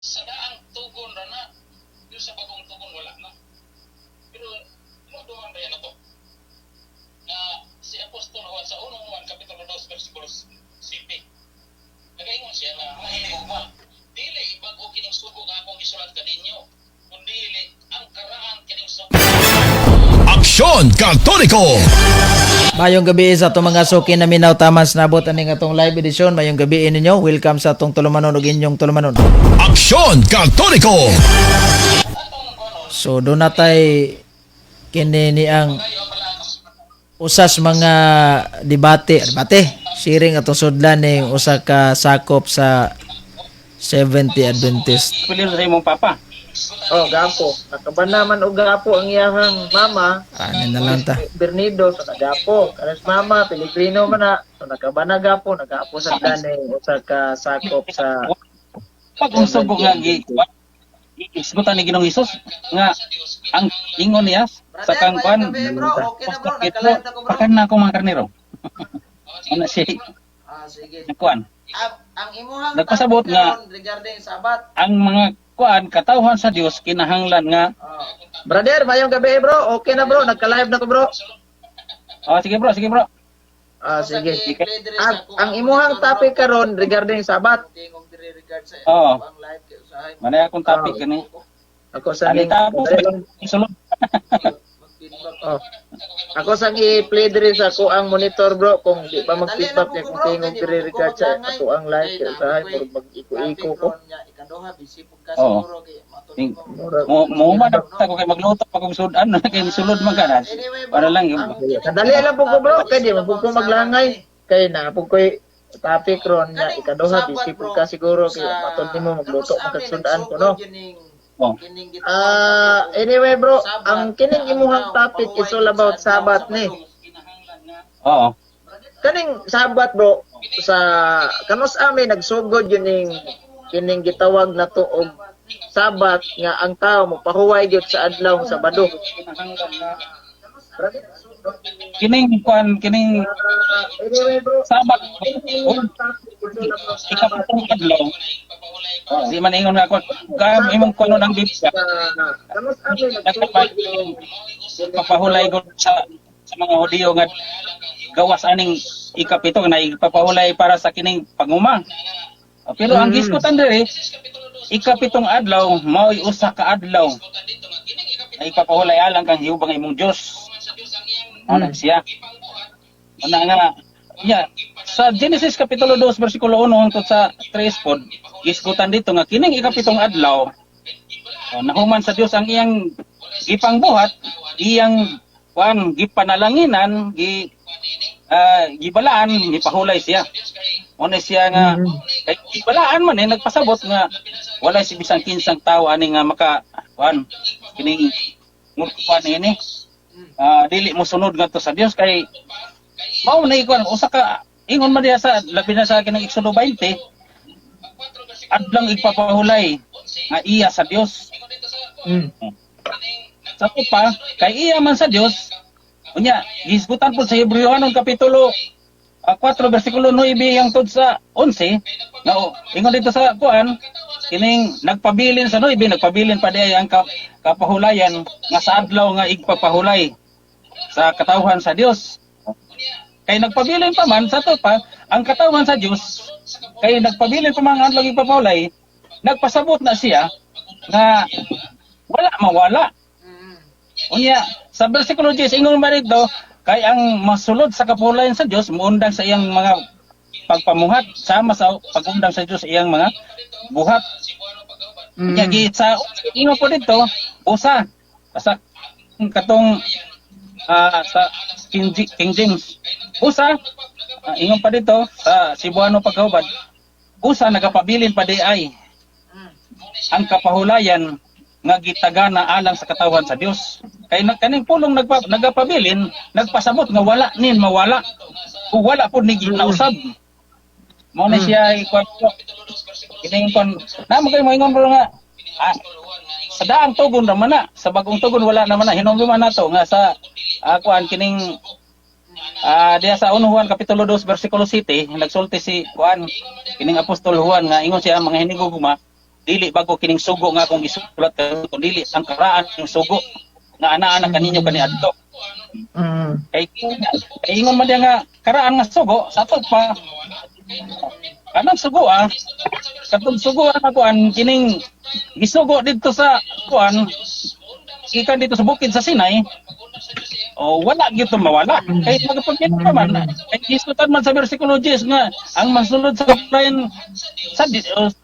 sa daang tugon ra na, yung sa bagong tugon wala na. Pero duman ba yan na to? Na si Apostol Juan sa unang Juan Kapitulo 2 versikulo 7. Nagaingon siya na mahilig ugma. Dili ibago kining sugo nga akong isulat kaninyo. Kundi ang karaan kining sugo. Aksyon Katoliko! Mayong gabi sa itong mga suki na minaw tamas nabot aning atong live edition. Mayong gabi ninyo. Welcome sa atong tulumanon ug inyong tulumanon. Aksyon Katoliko! So doon natay kini ni ang usas mga debate sharing atong sudlan ning usa ka sakop sa 70 Adventist. Pilir sa imong papa. Oh, gapo. Nakabanaman og gapo ang iyahang mama. Ano na lang ta. Bernido sa gapo. Kanas mama Pilipino man na. So nakabana gapo, nagapo sa dani usa ka sakop sa Pag usog ko nga isgutan ni Ginoong Hesus nga ang ingon niya sa kangkuan Pastor Pedro, pakan na ako mga karnero. Ano siya? sige. Kuan. Ang imuhang Nagpasabot nga regarding sabat. ang mga kuan katawhan sa Dios kinahanglan nga. Brother, mayong gabi bro. Okay na bro, nagka-live na ko bro. Oh, sige bro, sige bro. Sige. Ang imuhang topic karon regarding sabat. Oo. Manay akong topic gani. Ako sa Ani tapos isulod. Oh. Ako sang i-play diri sa ako ang monitor bro kung di pa mag-feedback niya kung tingog diri record sa ako ang live kaya usahay pero mag-iko-iko ko. Oo. Mo man ako kay magluto pa kung sudan kay misulod man kana. Para lang yung Kadali lang po ko bro kay di man po ko maglangay kay na po ko topic ron nga ikaduha busy po ka siguro kay matod nimo magluto magkasudan ko no. oh. Anyway bro, ang kining imuhang topic is all about Sabat ni. Oo. Kaning Sabat bro, sa kanus amin nagsugod yun kining gitawag na to og Sabat nga ang tao mopahuway gyud sa adlaw sa Sabado. Kining kuan kining Anyway bro, Sabat ikapitong adlaw. Di man ingon nga ako kam imong kuno ng Biblia. kanus amin Papahulay ko sa mga Hudiyo nga gawas aning ikapito na ipapahulay para sa kining panguma. Pero ang giskutan diri ikapitong adlaw mao'y usa ka adlaw na ipapahulay alang kang Hiuba nga imong Dios. Ano siya? Ano nga sa Genesis Kapitulo 2 versikulo 1 hangtod sa 3 pod gisgutan dito nga kining ikapitong adlaw nahuman sa Dios ang iyang gipangbuhat, iyang gipanalanginan, gibalaan, gipahulay siya. Una siya nga kay gibalaan man nagpasabot nga walay si bisang kinsang tawo ani nga maka kining murkuan ini dili mo sunod ngadto sa Dios kay mao na ikuan usa ka ingon man diha sa labi na sa kinang Exodo 20 adlang igpapahulay nga iya sa Dios. Sa pa kay iya man sa Dios unya gisgutan po sa Hebreohanon kapitulo 4 bersikulo 9 hangtod sa 11 nga ingon dito sa kuan kining nagpabilin sa 9 nagpabilin pa diay ang kapahulayan nga sa adlaw nga igpapahulay sa katawhan sa Dios. Kay nagpabilin pa man sa to pa ang katawhan sa Dios kay nagpabilin pa man ang adlaw igpapahulay nagpasabot na siya nga wala mawala. Unya sa bersikulo 10 ingon man dito kay ang masulod sa kapahulayan sa Dios muundang sa iyang mga pagpamuhat sama sa pagundang sa Dios iyang mga buhat. Unya sa ingon po dito usa sa katong sa King James usa ingon pa dito sa Cebuano pagkaubad usa nagapabilin pa diay ang kapahulayan nga gitagana alang sa katawhan sa Dios kay kaning pulong nagapabilin nagpasabot nga wala nin mawala ug wala pud ni ginausab mo na siya ikuan kining kon namo kay mo ingon bro nga sa daang tugon ra man na sa bagong tugon wala naman na hinumduman nato nga sa kuan kining diya sa 1 Juan kapitulo 2 bersikulo 7 nagsulti si kuan kining apostol Juan nga ingon siya mga hinigugma dili bago kining sugo nga akong gisulat kun dili ang karaan ng sugo nga anaa na kaninyo kaniadto. Kay ingon man diya nga karaan nga sugo sa ato pa kanang sugo katong sugo na kuan kining gisugo dito sa kuan ikan dito sa bukid sa Sinai. O wala gyud mawala kay magpagkita naman kay gisutan man sa bersikulo 10 nga ang masulod sa kaplayan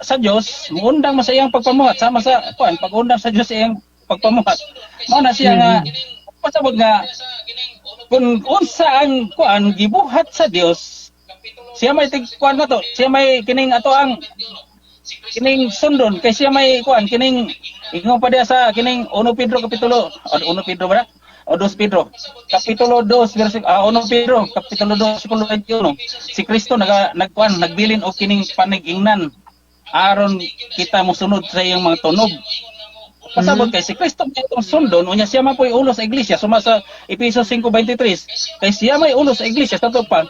sa Dios muundang man sa iyang pagpamuhat sama sa kuan pag-undang sa Dios iyang pagpamuhat mao na siya nga pasabot nga kung unsa ang kuan gibuhat sa Dios siya may kuan na to siya may kining ato ang kining sundon kay siya may kuan kining ingon pa diya sa kining 1 Pedro kapitulo 1 Pedro ba o 2 Pedro kapitulo 2 versikulo 1 Pedro kapitulo 2 versikulo 21 si Kristo nagkuan nagbilin og kining panigingnan aron kita mosunod sa iyang mga tunog. Pasabot kay si Kristo itong sundon unya siya man po'y ulo sa iglesia suma sa Efesos 5:23 kay siya may ulo sa iglesia sa pa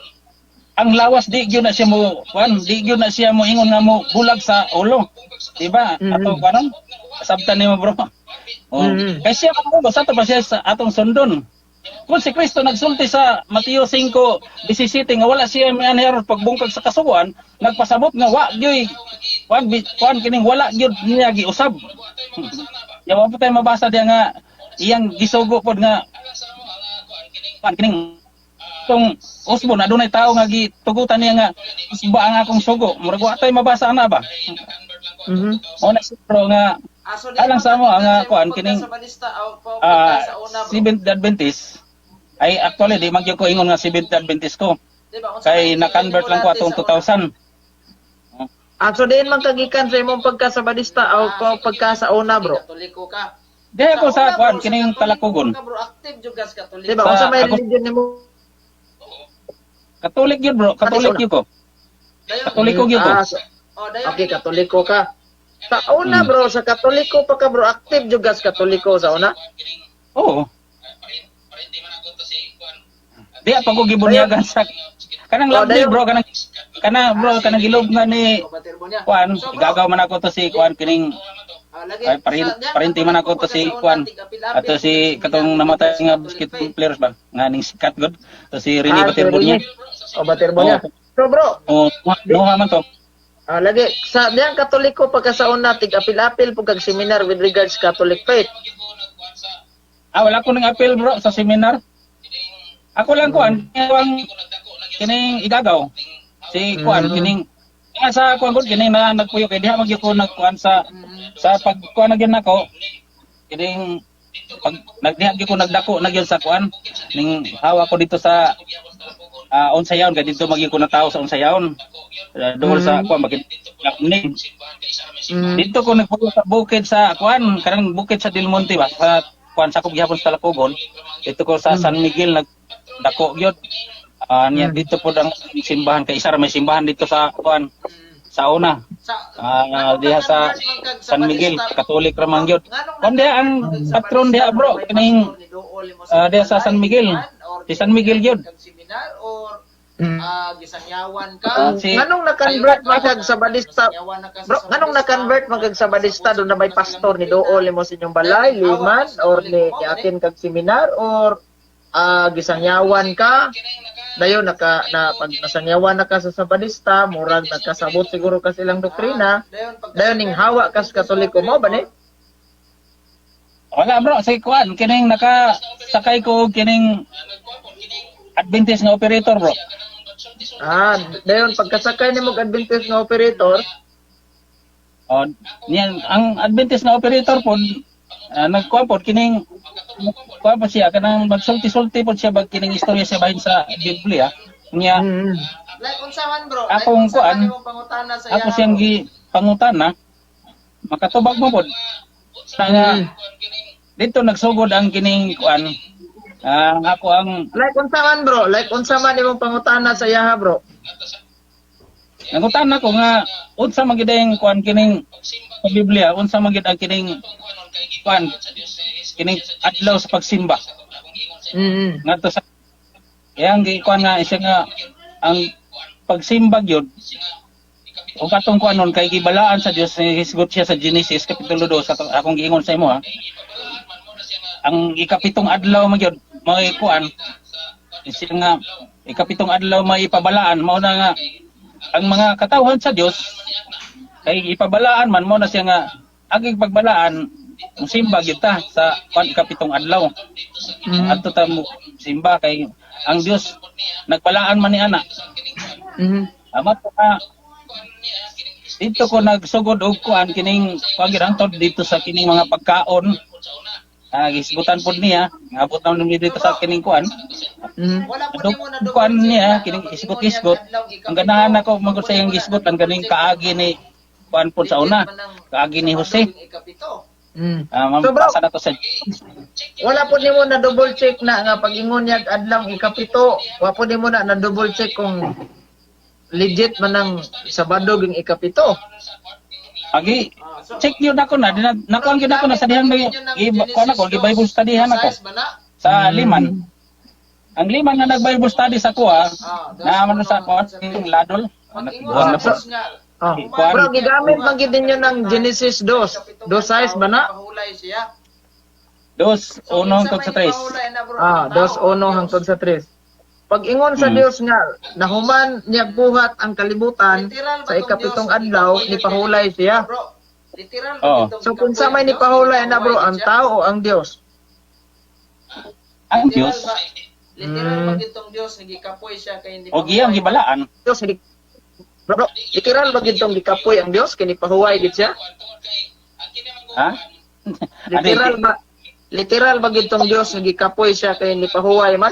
ang lawas di gyud na siya mo kuan di gyud na siya mo ingon nga mo bulag sa ulo di ba ato kanon sabtan nimo bro kay siya man ulo sa to pa siya sa atong sundon kung si Kristo nagsulti sa Mateo 5:17 nga wala siya may anher pagbungkag sa kasuguan nagpasabot nga wa gyoy kuan kining wala gyud niya giusab. Yawa po tayo mabasa diya nga iyang gisugo pod nga kining tong usbo na dunay tao nga gitugutan niya nga usba ang akong sugo murag wa tayo mabasa ana ba na siguro nga alang sa mo ang kuan kining Seventh Adventist ay actually di magyo ko ingon nga Seventh Adventist ko kay na-convert lang ko atong 2000. So din man kagikan sa imong pagkasabadista o pagka sa una bro. Katoliko ka. Di ako sa kuan kining talakugon. Bro, active jud gas Katoliko. Di ba unsa may religion nimo? Katolik yun bro, Katolik yun ko. Katoliko yun ko. Okay, Katoliko ka. Sa una bro, sa Katoliko pa ka bro, active jud gas Katoliko sa una? Oo. Di ako gibunyagan sa kanang lovely bro, kanang gilog nga ni kuan, igagaw man ako to si kuan kining ay parinti man ako to si kuan ato si katong namatay nga basketball players ba nga ning sikat god to si Rene Baterbo niya. Baterbo niya. So bro, duha man to. Lagi sa diyang Katoliko pagka sa una tig-apil-apil pug kag seminar with regards Catholic faith. Wala ko ning apil bro sa seminar. Ako lang kuan kining igagaw si kuan kining sa kuan gud kining na nagpuyo kay diha magyo ko nagkuan sa pagkuan na gyud nako kining pag nagdiha gyud ko nagdako na gyud sa kuan ning hawa ko dito sa unsayawon kay dito magyo ko na tao sa unsayawon dool sa kuan bakit dito ko nagpuyo sa bukid sa kuan kanang bukid sa Del Monte ba sa kuan sa kugyapon sa Talacogon dito ko sa San Miguel nagdako gyud. Niya dito po ang simbahan kay isa may simbahan dito sa kuan sa una. Diha sa San Miguel, Katolik ra man gyud. Kundi ang patron diha bro kining diha sa San Miguel. Si San Miguel gyud. Gisangyawan ka. Nganong na-convert magag sa Badista? Bro, nganong na-convert magag sa Badista do na may pastor ni duol mo sa inyong balay, liman or ni atin kag seminar or gisangyawan ka? Dayon pag nasangyawan na ka sa Sabadista, murag nagkasabot siguro ka silang doktrina. Dayon ning hawa ka sa Katoliko mo ba ni? Wala bro, say kuan kining nakasakay ko kining Adventist nga operator bro. Dayon pagkasakay nimo og Adventist nga operator, niyan ang Adventist nga operator pod nagkuan pod kining kuan pa siya kanang magsulti-sulti pod siya bag kining istorya siya bahin sa Biblia niya. Like unsaman bro? Akong kuan ako siyang pangutana makatubag mo pod nga dito nagsugod ang kining kuan ako ang like unsaman bro? Like unsaman imong pangutana sa iya bro? Nangutana ko nga unsa man gid ang kuan kining sa Biblia, unsa man gid ang kining kuan kining adlaw sa pagsimba. Ngadto sa yang kuan nga siya nga ang pagsimba gyud o katong kuan nun kay gibalaan sa Dios hisgot siya sa Genesis kapitulo 2 akong giingon sa imo ha. Ang ikapitong adlaw magyud may kuan siya nga ikapitong adlaw may ipabalaan mao na nga ang mga katawhan sa Dios kay ipabalaan man mo na siya nga aging pagbalaan musimba gyud ta sa ikapitong adlaw. Adto ta mo simba kay ang Dios nagbalaan man ni ana. Amat na dito ko nagsugod og kuan kining pagirangtod dito sa kining mga pagkaon. Gisgutan pod niya, abot na nung dito sa kining kuan. Wala po nimo na Kuan niya kining isgot-isgot. Ang ganahan ako magud sa iyang gisgot ang ganing kaagi ni kuan pod sa una. Kaagi ni Jose. So bro, Mambasa na to sa wala po nimo na double check na nga pag-ingon niya adlaw ikapito, wala po nimo na double check kung legit man ang Sabado ging ikapito. Agi, check yun ako na. Nakuha yun ako na sa dihang kuha ako, Bible studyhan ako. Sa Liman. Ang Liman na nag-Bible study sa kuha, na ano sa kuha, yung Ladol. Buwan na po. Bro, gigamit man gid ninyo ng Genesis 2. 2:6 ba na? Pahulay siya. 2:1 hangtod sa 3. 2:1 hangtod sa 3. Pag ingon sa Dios nga nahuman niya buhat ang kalibutan sa ikapitong adlaw ni pahulay siya. Bro, literal Oh. So kung sa may ni pahulay na bro, ang tao o ang Dios? Ang Diyos, Literal pag itong Dios nagikapoy siya kay hindi o giyang gibalaan. Dios hindi bro, literal ba gitong gikapoy ang Dios kini pahuway gid siya? Ha? Literal ba gitong Dios nga gikapoy siya kay ni pahuway man?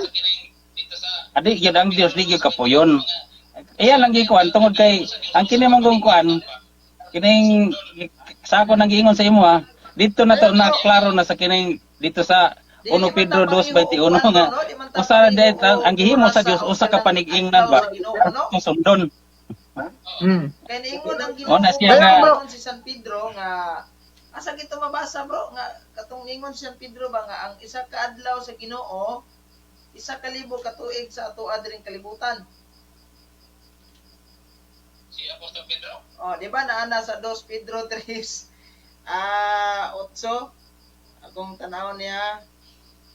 Adi, yun ang Diyos, di yun kapuyon. Iya lang gikuan, tungod kay, ang kinimang kuan, kining, sa ako nang giingon sa imo ha, dito na to, na klaro na sa kining, dito sa 1 Pedro 2:21 nga, usa dahil ang gihimo sa Diyos, usa ka panigingnan ba, sundon. Kaya niingon ang O, na siya nga, Ginoo si San Pedro nga asa gito mabasa bro nga katong ningon si San Pedro ba nga ang isa ka adlaw sa Ginoo 1,000 ka tuig sa ato adring kalibutan. Si Apostol Pedro. Oh, di ba naana sa 2 Pedro 3 8 akong tanawon niya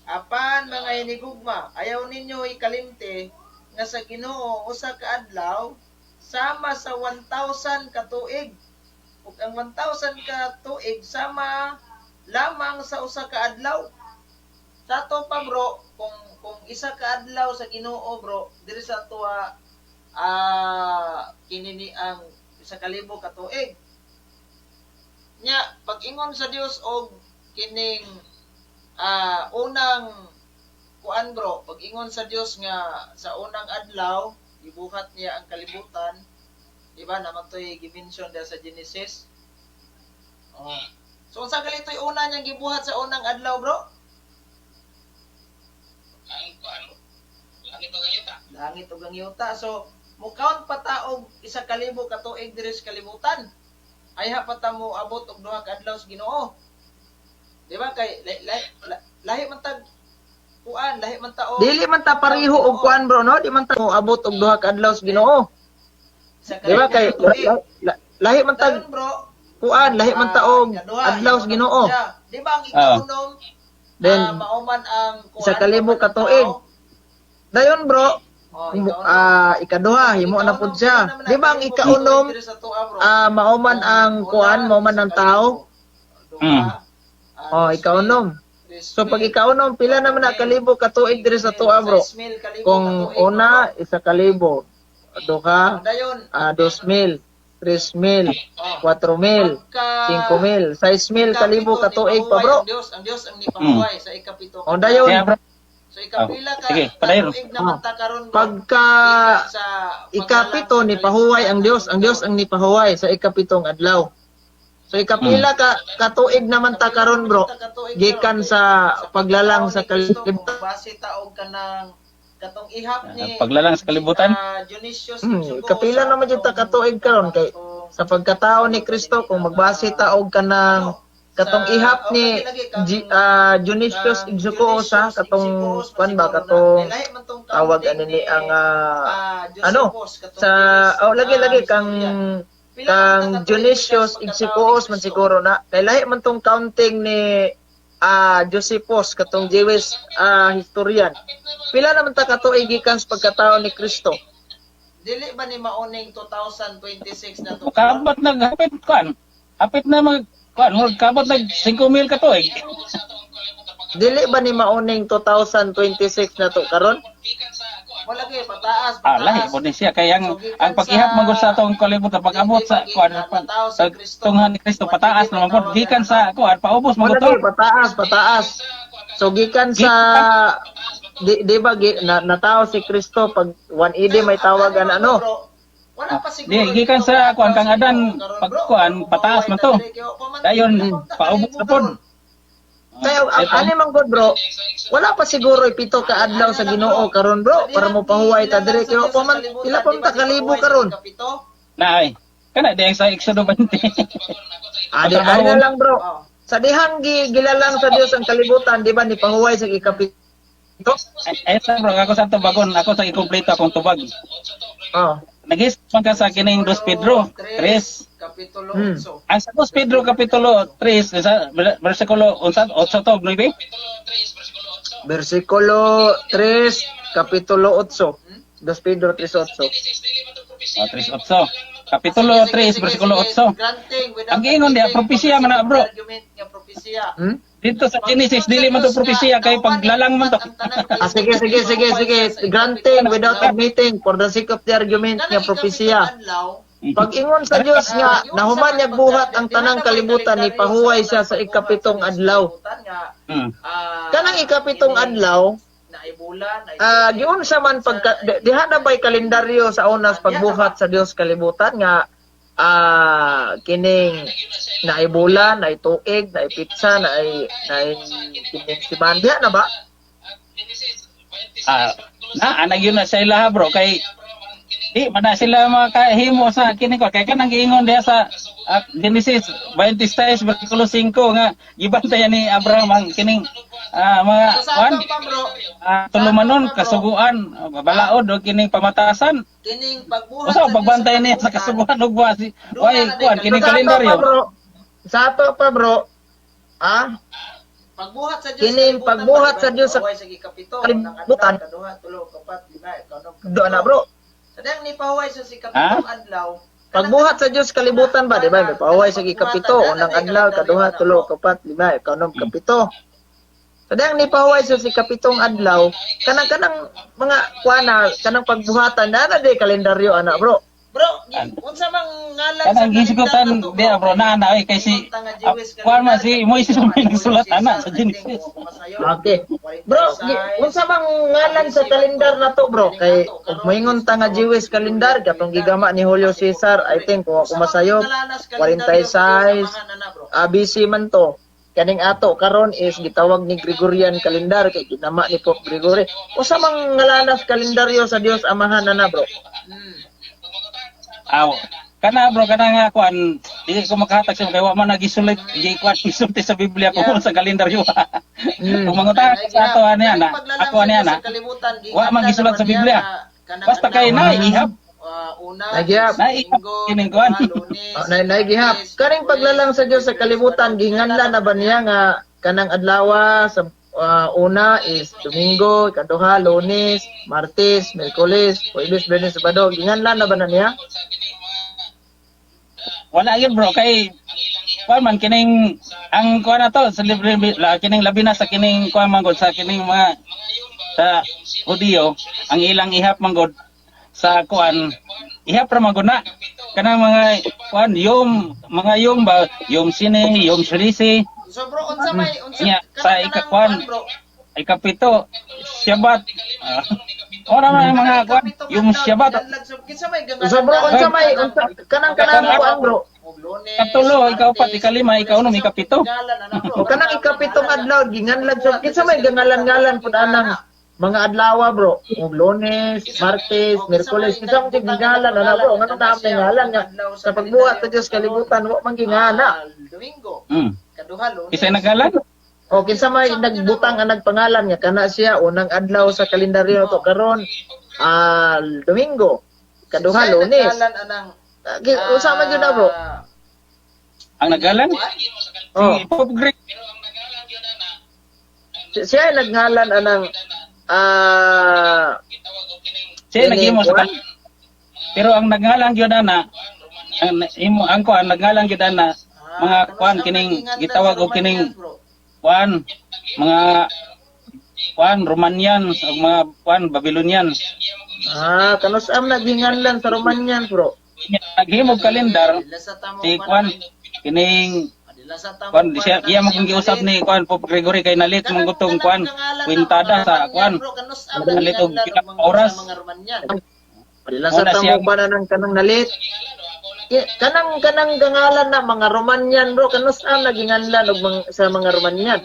apan mga hinigugma ayaw ninyo ikalimte nga sa Ginoo usa ka adlaw sama sa 1,000 ka tuig. Ug ang 1,000 ka tuig sama lamang sa usa ka adlaw. Sa ato pa bro, kung isa ka adlaw sa Ginoo bro, diri sa tuwa kinini ang 1,000 ka tuig. Nya pag-ingon sa Dios og kining unang kuan bro, pag-ingon sa Dios nga sa unang adlaw gibuhat niya ang kalibutan. Di ba naman to'y gimension sa Genesis? Oh. So unsa gali to'y una niyang gibuhat sa unang adlaw bro? Ang langit ug yuta. Langit ug ang yuta. So mukhaon pataog 1,000 ka tuig diri sa kalibutan. Ay ha pata mo abot og 2 ka adlaw sa Ginoo. Di ba kay lahi man tag kuan, lahi man ta og Dili man ta pareho og kuan bro no, di man ta abot og 2 ka adlaw sa Ginoo. Di ba kay lahi man tag bro kuan, lahi man ta og adlaw sa Ginoo. Di ba ang ikaunom Then mauman ang kuan 1,000 ka tuig. Dayon bro, ikaduha himo na pud siya. Di ba ang ikaunom mauman ang kuan, mauman ang tao? Ikaunom. So pag ikaunom pila naman na kalibo ka tuig diri sa tuwa bro. Kung una 1,000, duha 2,000, 3,000, 4,000, 5,000, 6,000 kalibo ka tuig pa bro. Ang Dios ang nipahuway sa ikapito. O dayon. So ikapila ka Sige, padayon. tuig naman ta karon Pagka ikapito ni pahuway ang Dios ang nipahuway sa ikapitong adlaw. So ikapila ka tuig naman ta karon bro. Gikan sa paglalang sa kalibutan. base ta og kanang katong ihap ni paglalang sa kalibutan. Dionysius Kapila naman jud ta katuig karon kay sa pagkatao ni Kristo kung magbase ta og kanang katong ihap ni Dionysius Igsuko sa katong kuan ba katong tawag ani ni ang ano sa lagi kang kang Dionysius Igsipuos man siguro na. Kay lahi man tong counting ni Josephus katong Jewish historian. Pila naman ta katuig gikan sa pagkatao ni Kristo? Dili ba ni mauning 2026 na to? Kabot hapit kuan. Hapit na kabot 5,000 ka to eh. Dili ba ni mauning 2026 na to karon? Wala kay pataas. Lahi po din siya kay ang paghihap magud sa atong kalibutan pag-abot sa kuan tunghan ni Kristo pataas naman po gikan sa kuan paubos Wala magud to. pataas. So gikan sa di ba natao si Kristo pag 180 may tawagan ano? Wala pa siguro. Di gikan sa kuan kang Adan pag kuan pataas man to. Dayon paubos na pod. Kaya ani man gud bro, wala pa siguro pito ka adlaw sa Ginoo karon bro para mo pahuway ta dire kay pa man pila pa man ta kalibo karon. Naay. Kana di sa Exodo 20. Adi na lang bro. Sa dihang gilalang sa Dios ang kalibutan, di ba ni pahuway sa ikapito? Esa bro ako sa tubagon ako sa ikumpleto akong tubag. Oh. Nag-ispan ka sa kining 2 Pedro 3. Kapitulo 8. Ang sa 2 Pedro Kapitulo 3, sa versikulo 8 to 9. Versikulo 3, Kapitulo 8. 2 Pedro 3:8. 3:8. Kapitulo 3, versikulo 8. Ang giingon diha, propesya man na bro. Dito sa Genesis, dili man to propesya kay paglalang man to. Sige. Granting without admitting for the sake of the argument nga propesya. Pag ingon sa Dios nga nahuman niya buhat ang tanang kalibutan ni pahuway siya sa ikapitong adlaw. Kanang ikapitong adlaw, giun sa man diha na ba'y kalendaryo sa unas pagbuhat sa Dios kalibutan nga kining naay bulan, naay tuig, naay pitsa, naay kining siman diha na ba? Anag yun na sa ilaha bro kay di mana sila makahimo sa kini ko kay kanang giingon diha sa Genesis 26 versikulo 5 nga gibantayan ni Abraham ang kining mga kuan tulumanon kasuguan balaod o kining pamatasan Kining pagbuhat usa pagbantay niya sa kasuguan ug wasi way kuan kining kalendaryo sa ato pa bro pagbuhat sa Dios kining pagbuhat sa Dios sa kalibutan kaduha tulo kapat lima ikaw do na bro sadang ni pahuway sa ikapitong adlaw pagbuhat sa Dios kalibutan ba di ba may pahuway sa ikapito unang adlaw kaduha tulo kapat lima ikanom kapito sadang ni pahuway sa ikapitong adlaw kanang mga kuana kanang pagbuhatan na di kalendaryo ana bro unsa mang ngalan kanang gisigutan diha bro na kay si kuan man si Moises may nagsulat ana sa Genesis. Okay. Bro, unsa mang ngalan sa kalendar na to, bro? Kay ug moingon ta nga Jewish calendar katong gigama ni Julio Caesar, I think kung ako masayo 46 BC man to. Kaning ato karon is gitawag ni Gregorian calendar kay ginama ni Pope Gregory. Unsa mang ngalanas kalendaryo sa Dios Amahan na bro? Kana bro kana nga kuan dili ko makahatag sa kay wa man nagisulit di kuan isulti sa Biblia kung sa kalendaryo. Kung manguta sa ato ani ana ako ani ana wa man gisulat sa Biblia. Basta kay naihap Naigihap kining kuan. Naigihap kaning paglalang sa Dios sa kalibutan ginganlan na ba niya nga kanang adlaw sa una is Domingo, ikaduha Lunes, Martes, Miyerkules, Huwebes, Biyernes, Sabado. Ginganlan na ba na niya? Wala yun bro kay kuan man kining ang kuan na to sa libre kining labi na sa kining kuan man gud sa kining mga sa Hudiyo ang ilang ihap man gud sa kuan ihap ra man gud na kanang mga kuan mga yom ba yom sine yom shlisi. So bro, unsa may sa ikakwan, ikapito, Shabbat. Ora man mga kwan, yung Shabbat. So bro, unsa may kanang kuan bro? Katulo, ikaupat, ikalima, ikaunom, ikapito. O kanang ikapitong adlaw ginganlan sa kinsa may gangalan-ngalan pud anang mga adlaw bro. Og Lunes, Martes, Miyerkules, kinsa may gingalan ana bro? Ngano na ang ngalan nga sa pagbuhat sa Dios kalibutan wa man gingana. Domingo. Kaduha Lunes. Isa nagalan? O kinsa may nagbutang ang nagpangalan nga kana siya unang adlaw sa kalendaryo to karon Domingo. Kaduha Lunes. Usama jud na bro. Ang nagalan Oh, si Pope Greek. Pero ang nagalang yun na siya ay nagngalan anang gitawag og kining Siya naghimo sa kan. Pero ang nagalang gyud ana ang kuan nagalang gyud ana mga kuan kining gitawag og kining kuan mga kuan Romanian ug mga kuan Babylonian. kanus-am naghinganlan sa Romanian bro. Naghimo og kalendar si kuan kining kuan siya iya mo kung giusap ni kuan Pope Gregory kay nalit mong gutong kuan kwintada sa kuan nalit og oras. Padilasa Una ta siya- mo ba na ng kanang nalit? Kanang gangalan na mga Romanian bro, kanus-am naghinganlan og sa mga Romanian.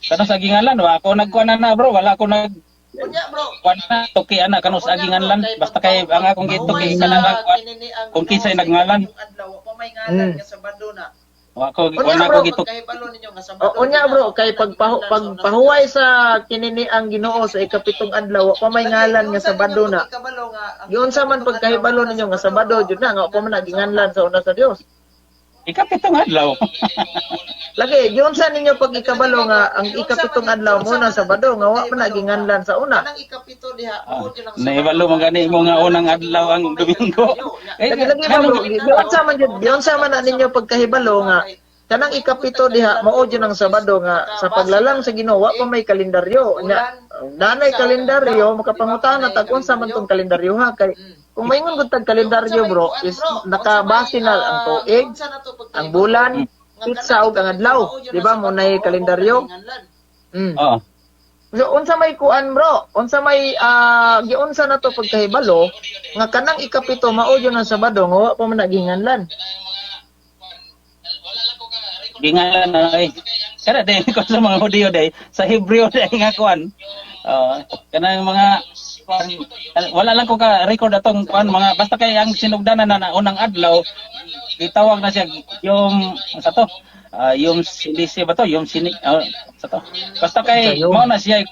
Kanus aginganlan wa ako nagkuan na bro wala ako nag Unya bro. kuan na tuki ana kanus aginganlan basta kay ang akong gituki kanang kuan kung kinsay nagngalan Adlaw pa may ngalan nga Sabado na. wa ko Unya, wala bro, ko gituki. Pagkahibalo ninyo nga Sabado. Unya bro, kay pagpahuway sa kinini ang Ginoo sa ikapitong adlaw, wa pa may ngalan nga Sabado na. Giun sa man pagkahibalo ninyo nga Sabado jud na nga wa pa man naginganlan sa una sa Dios. Ikapitong adlaw. Lagi, giun sa ninyo pag ikabalo nga ang ikapitong adlaw mo na Sabado nga wa man naginganlan sa una. Anang ikapito diha. Naibalo man gani mo nga unang adlaw ang Domingo. Lagi na bro, giun sa man na ninyo pagkahibalo nga kanang ikapito diha mao jud ang Sabado nga sa paglalang sa Ginoo wa pa may kalendaryo. Nya nanay kalendaryo makapangutana tag unsa man tong kalendaryo ha kay kung maingon gud tag kalendaryo bro is nakabase na ang tuig, ang bulan, pitsa ug ang adlaw, di ba mo nay kalendaryo? Oo. So unsa may kuan bro? Unsa may giunsa na to pagkahibalo nga kanang ikapito mao jud ang Sabado nga wa pa man naginganlan. Gingalan na ay. Kada din ko sa mga Hudiyo day sa Hebreo day nga kuan. Kanang mga kuan, wala lang ko ka record atong kuan mga basta kay ang sinugdanan na unang adlaw gitawag na siya yung sa to yung sinisi ba to yung sini sa to basta kay mao na siya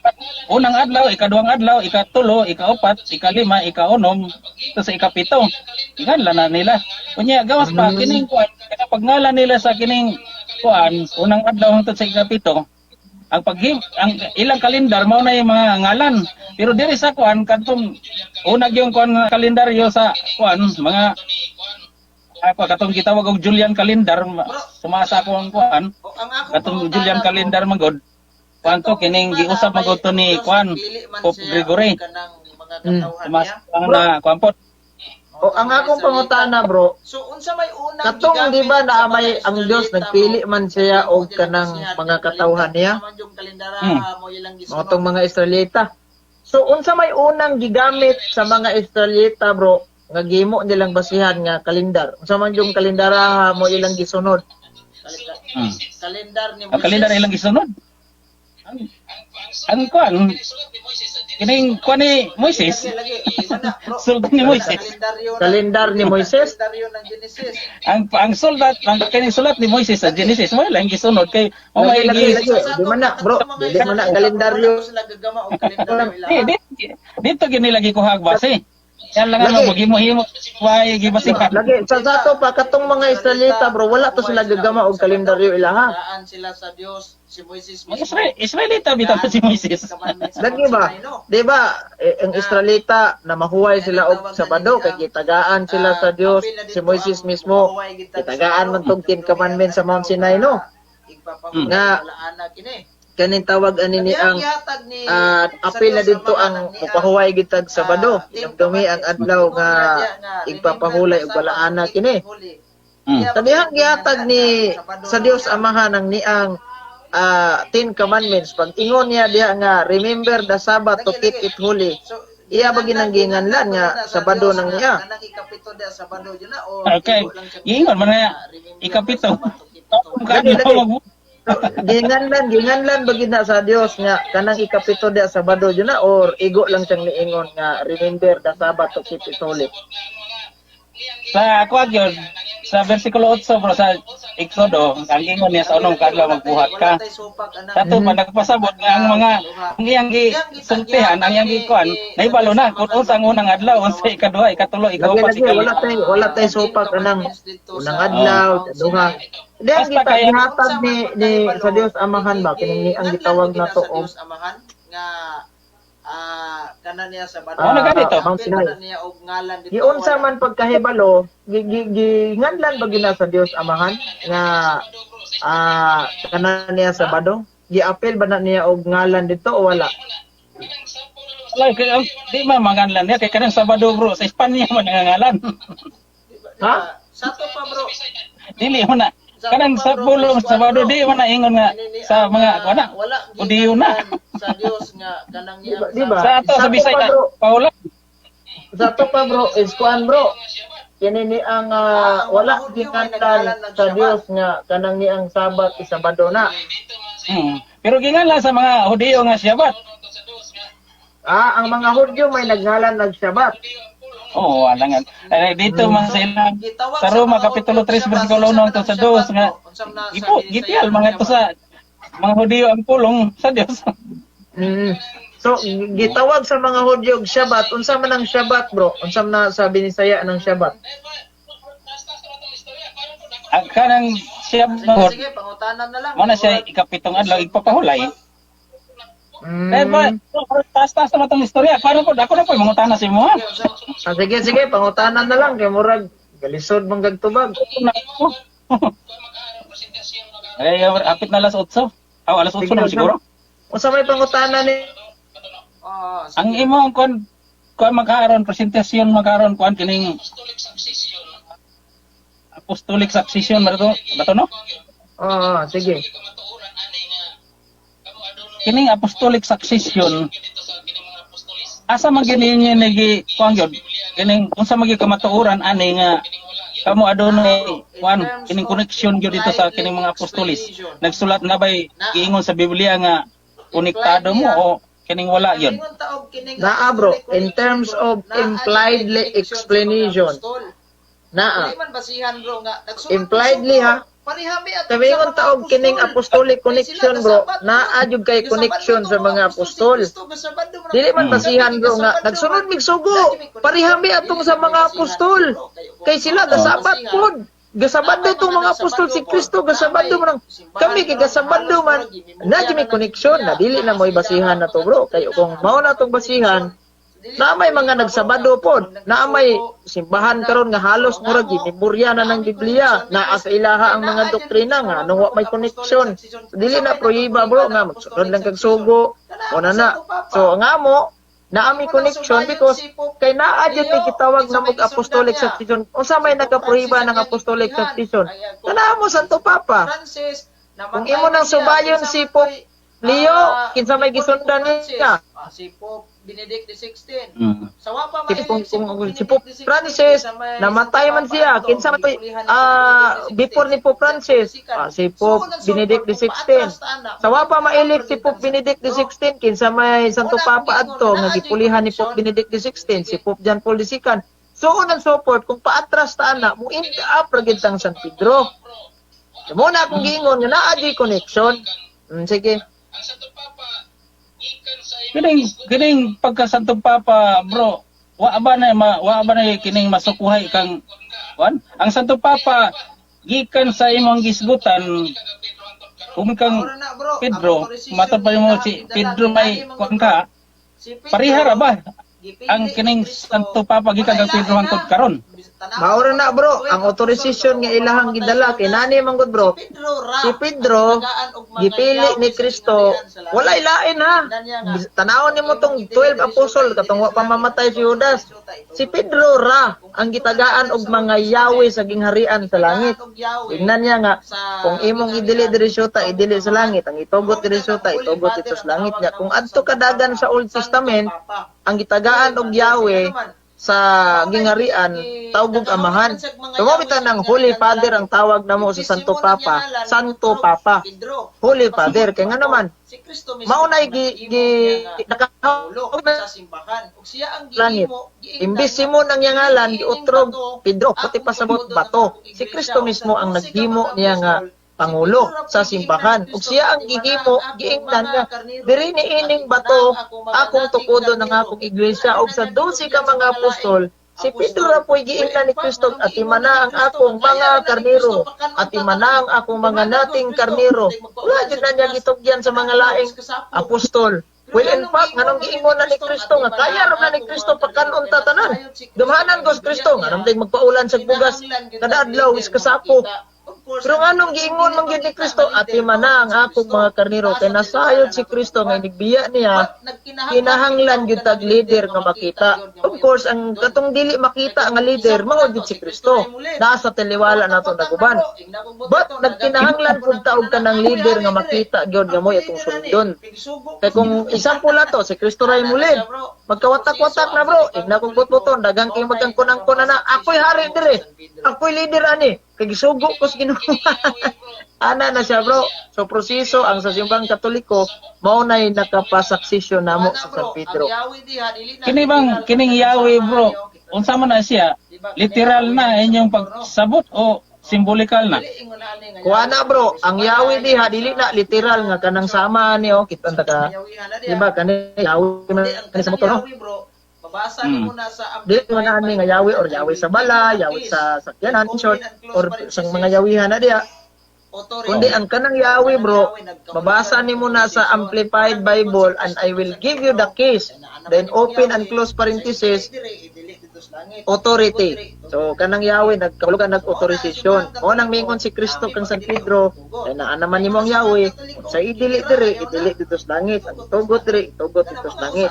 unang adlaw ikaduhang adlaw ikatulo ikaupat ikalima ikaunom to sa ikapito inganlan na nila unya gawas pa kining kuan kada pagngalan nila sa kining kuan unang adlaw hangtod sa ikapito ang ilang kalendar mao na yung mga ngalan pero diri sa kuan kadtong unag yung kuan kalendaryo sa kuan mga ako katong gitawag og Julian calendar sumasa ko ang kuan katong Julian calendar magod kuan to kining giusap magod to ni kuan Pope Gregory sumasa na kuan po. O ang akong pangutana bro, So unsa may unang katong di ba na may ang Dios nagpili man siya og kanang mga katawhan niya, mga tong mga Israelita. So unsa may unang gigamit sa mga Israelita bro nga gimo nilang basihan nga kalendar? Unsa man yung kalendara mo ilang gisunod? kalendar ni Ang kalendar ilang gisunod ang kuan kining kuan ni Moises sultan ni Moises Kalendar ni Moises. Kalendaryo ng Genesis. ang sulat ang kining sulat ni Moises sa Genesis mo lang gisunod kay o may Lagi, di man na bro, di man na kalendaryo. Sila gagama og kalendaryo ila. dito gini lagi ko hagbase yan lang ano maghimo-himo way gibasihan Lagi sa sato pa katong mga Israelita bro, wala to sila gagama og kalendaryo ilaha. Daan sila sa Dios, si Moises mga Israelita bitaw si Moises Lagi ba? Di ba ang Israelita na mahuway sila og Sabado kay gitagaan sila sa Dios, si Moises mismo gitagaan man tong 10 commandments sa Mount Sinai no. Nga kaning tawag ani ni ang apil na dito ang papahuway gitag Sabado, dumi ang adlaw nga igpapahulay og balaana kini. Tanihang gihatag ni sa Dios Amahan ang niang 10 commandments pag ingon niya diha nga remember the Sabbath to keep it holy. Iya ba ginangginganlan nga Sabado nang niya. okay ingon man na ikapito Lagi, ginganlan bagid na sa Dios nga kanang ikapito dia Sabado jud na or igo lang siyang niingon nga remember the Sabbath to keep it holy. sa kuan yun sa versikulo 8 bro sa Exodo, ang ingon niya sa unong kadlaw magbuhat ka. Wala tay supak anak. Kato pa nagpasabot nga ang mga ang iyang gisultihan, ang iyang gikuan, naibalo na kung unsa ang unang adlaw, unsa ikaduha, ikatulo, ikapat, Lagi wala tay supak anang unang adlaw, duha. Di ang Basta kaya- gihatag ni sa Dios Amahan ba kining ang gitawag na to og Amahan nga kanan niya sa bado. Ano na ganito? Kanan niya og ngalan dito. giunsa man pagkahibalo ginganlan ba gina sa Dios Amahan nga kanan niya sa bado giapil ba na niya og ngalan dito o wala? Wala, di man manganlan niya, kay kanang Sabado bro, sa Espanya man nangangalan. Ha? Sato pa bro. Dili mo na. Kanang sa pulong Sabado, di man na ingon nga sa mga, wala udiyo na. sa Dios nga kanang niya. Di ba? Sa ato, sa Bisay na, bro. Paula. Sa to pa bro is kuan bro kini ni ang wala ginganlan sa Dios nga kanang ni ang Sabat Sabado na. Pero ginganlan sa mga Hudiyo nga Syabat. Ang mga Hudyo may nagngalan nagsabat. Oo, alangan. Dito man sa ilang, sa Roma, Kapitulo 3, versikulo 1 hangtod sa 2, nga, gitial, mga ito sa, mga Hudiyo ang pulong sa Diyos. So gitawag sa mga Hudyo og Shabbat. Unsa man ang Shabbat bro? Unsa man na sa Binisaya ng Shabbat? Ang kanang Syabat, Sige, pangutanan na lang. muna siya ikapitong adlaw, igpapahulay. Eh ba, taas-taas naman itong istorya. Paano po, ako na po, mangutana si mo ha. Sige, pangutanan na lang kay murag galisod mong gagtubag. Eh, apit na alas 8. Alas 8 naman siguro. Unsa may pangutanan ni Ang imong kon magkaroon presentasyon magkaroon kuan kining apostolic succession ba to no? Sige. Kining apostolic succession asa man gini nigi kuan gyud kining unsa magi kamatuoran ani nga kamo adunay kuan kining connection gyud dito sa kining mga apostolis. Nagsulat na bay giingon sa Biblia nga konektado mo o kining wala yun. Naa bro, in terms of impliedly explanation. Naa. Impliedly ha. Sabihin taog kining apostolic connection bro, naa jud kay connection sa mga apostol. Dili man basihan bro nga nagsunod mig sugo. Parihami atong sa mga apostol. Kay sila gasabat pod. Gasabado itong mga apostol si Kristo, gasabado man kami kay gasabado man na may connection na dili na mo ibasihan na to bro. Kay kung mao na tong basihan, na may mga nagsabado pod, na may simbahan karon nga halos murag gimemorya na ng Biblia, na sa ilaha ang mga doktrina nga nung wa may connection. So, dili na prohiba bro nga magsunod lang kag sugo o na. So nga mo naami connection because kay naa jud may gitawag na mag apostolic succession. Unsa may nagaprohiba ng apostolic succession? Kana mo Santo Papa. Kung imo nang subayon si Pope Leo, kinsa may gisundan niya? Si Pope Benedict XVI. Si Pope Francis, namatay man siya. Kinsa man before ni Pope Francis, si Pope Benedict XVI. Sawa pa ma-elect si Pope Benedict XVI, kinsa may Santo Papa adto nga gipulihan ni Pope Benedict XVI, si Pope John Paul II. So on and so forth, kung paatras ta ana, mo end up ra gid tang San Pedro. Muna akong giingon nga naa di connection. Sige. Kining pagka Santo Papa bro, wa ba na kining masukuhay kang kuan? Ang Santo Papa gikan sa imong gisgutan kung kang Pedro, matod pa mo si Pedro may kuan ka, parihara ba? Ang kining Santo Papa gikan kang Pedro hangtod karon. Maura na bro, ang authorization nga ilahang gidala kay nani man gud bro. Si Pedro gipili ni Kristo, wala ilain ha. Tanawon nimo tong 12 apostol katong wa pa mamatay si Judas. Si Pedro ra ang gitagaan og mga Yahweh sa gingharian sa langit. Tingnan niya nga kung imong idili diri syuta, idili sa langit, ang itugot diri syuta, itugot dito sa langit niya. Kung adto kadagan sa Old Testament, ang gitagaan og Yahweh sa gingarian tawag og amahan. Tumamita ng Holy Father ang tawag namo sa Santo Papa, Santo Papa. Holy Father kay nga naman Si Kristo mismo maunay ang gi nagtulog sa simbahan. Ug siya ang langit. Imbis mo nang yangalan giutrog Pedro pati pasabot bato. Si Kristo mismo ang naghimo niya nga pangulo sa simbahan. Ug siya ang gihimo giingnan nga diri niining bato akong tukodon ng akong iglesia ug sa 12 ka mga apostol si Pedro ra po'y giingnan ni Kristo at imana ang akong mga karnero at imana ang akong mga nating karnero. Wala jud na niya gitugyan sa mga laing apostol. Well, in fact, nganong giingon na ni Kristo nga kaya ra na ni Kristo pagkanon ta tanan. Dumahanan ko sa Kristo nga namday magpaulan sa bugas kada adlaw is kasapo. Pero nganong giingon man gyud ni Kristo at imana ang akong mga karnero kay nasayod si Kristo nga nigbiya niya kinahanglan gyud tag leader nga makita. Of course, ang katong dili makita nga leader mao gyud si Kristo. Nasa taliwala nato naguban. But nagkinahanglan pud ta og kanang leader nga makita gyud nga mo itong sundon. Kay kung example ato si Kristo ray mulid. Magkawatak-watak na bro, igna kong butbuton dagang kay magkangkunang-kuna na ako'y hari dire. Ako'y leader ani. Kay gisugo ko sa Ginoo. Ana na siya bro. So proseso ang sa simbang Katoliko mao nay nakapasaksisyon namo sa San Pedro. Kini bang kining Yahweh bro, unsa man na siya? Literal na inyong pagsabot o simbolikal na? Kuha na bro, ang Yahweh diha dili na literal nga kanang sama niyo kita ka. Diba kani Yahweh man kani sa motor no? Mabasa ni mo na sa Dili man ani nga Yahweh or Yahweh sa bala, Yahweh sa sakyanan in short or sa mga Yahwehan na diha. Kundi ang kanang Yahweh bro, mabasa nimo na sa Amplified Bible and I will give you the keys. Then open and close parenthesis authority. So kanang Yahweh nagkahulugan nag-authorization. O nang mingon si Kristo kang San Pedro, ay naa naman nimo ang Yahweh, sa idili dito sa langit, ang tugot dito sa langit.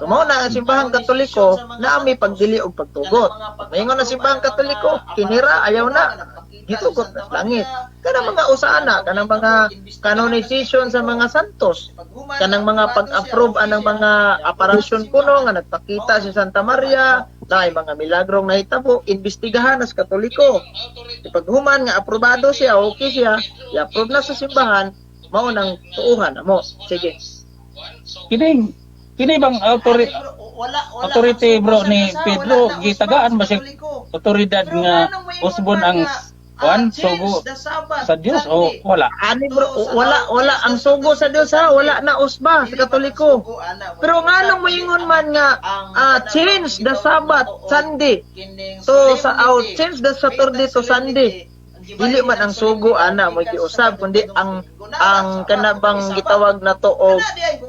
So mao na ang simbahang Katoliko na may pagdili og pagtugot. Mingon ang simbahang Katoliko, kinira ayaw na. Gitugot na sa langit. Kanang mga usana, kanang mga canonization sa mga santos, kanang mga pag-approve anang mga aparasyon kuno nga nagpakita si Santa Maria, na mga milagrong nahitabo, imbestigahan na sa Katoliko. Paghuman nga aprobado siya, okay siya, i-approve na sa simbahan, mao nang tuuhan mo. Sige. Kini bang authority bro ni Pedro gitagaan ba siya otoridad nga usbon ang sugo sa Dios o wala? Ani bro, wala ang sugo sa Dios ha, wala na usba sa Katoliko. Pero nganong moingon man nga change the Sabbath Sunday to change the Saturday to Sunday. Dili man ang sugo ana mo giusab kundi ang kanabang gitawag na to og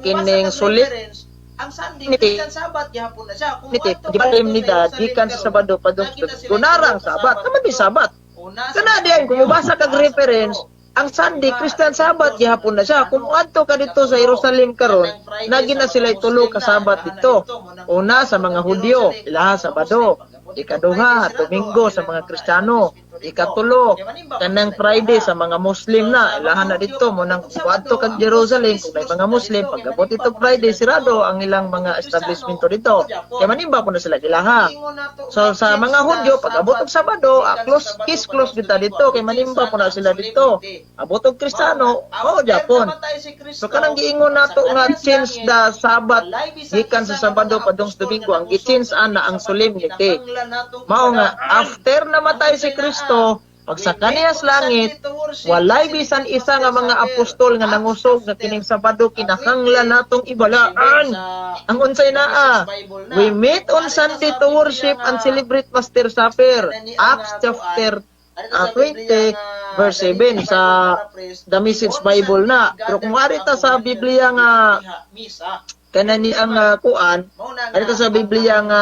kining sulit ang Sunday Christian Sabbath gihapon na siya. Kung gipalim ni dad gikan sa Sabado padung kunarang Sabat, naman di Sabat. Kana diyan kung mabasa kag reference, ang Sunday Christian Sabbath gihapon na siya. Kung adto ka dito sa Jerusalem karon, nagi na sila tulo ka Sabat dito. Una sa mga Hudyo, ilaha Sabado. Ikaduha, Domingo sa mga Kristiyano. Ikatulo, kanang Friday sa mga Muslim na. Ilahan na dito mo nang kuadto kag Jerusalem kung may mga Muslim pagabot ito Friday sirado ang ilang mga establishment dito. Kaya manimba po na sila ilaha. So sa mga Hudyo pagabot og Sabado, close kita dito kay manimba po na sila dito. Abot og Kristiyano, Japon. So kanang giingon nato nga change the Sabbath gikan sa Sabado padung sa Domingo ang gi-change ana ang solemnity. Mao nga after namatay si Kristo pagsaka niya sa langit walay bisan isa nga mga apostol nga nangusog nga kining Sabado kinahanglan natong ibalaan. Ang unsay naa, we meet on Sunday to worship and celebrate Master Supper. Acts chapter 20 verse 7 sa The Message Bible na. Pero kung arita sa Biblia nga kanani ang kuan arita sa Biblia nga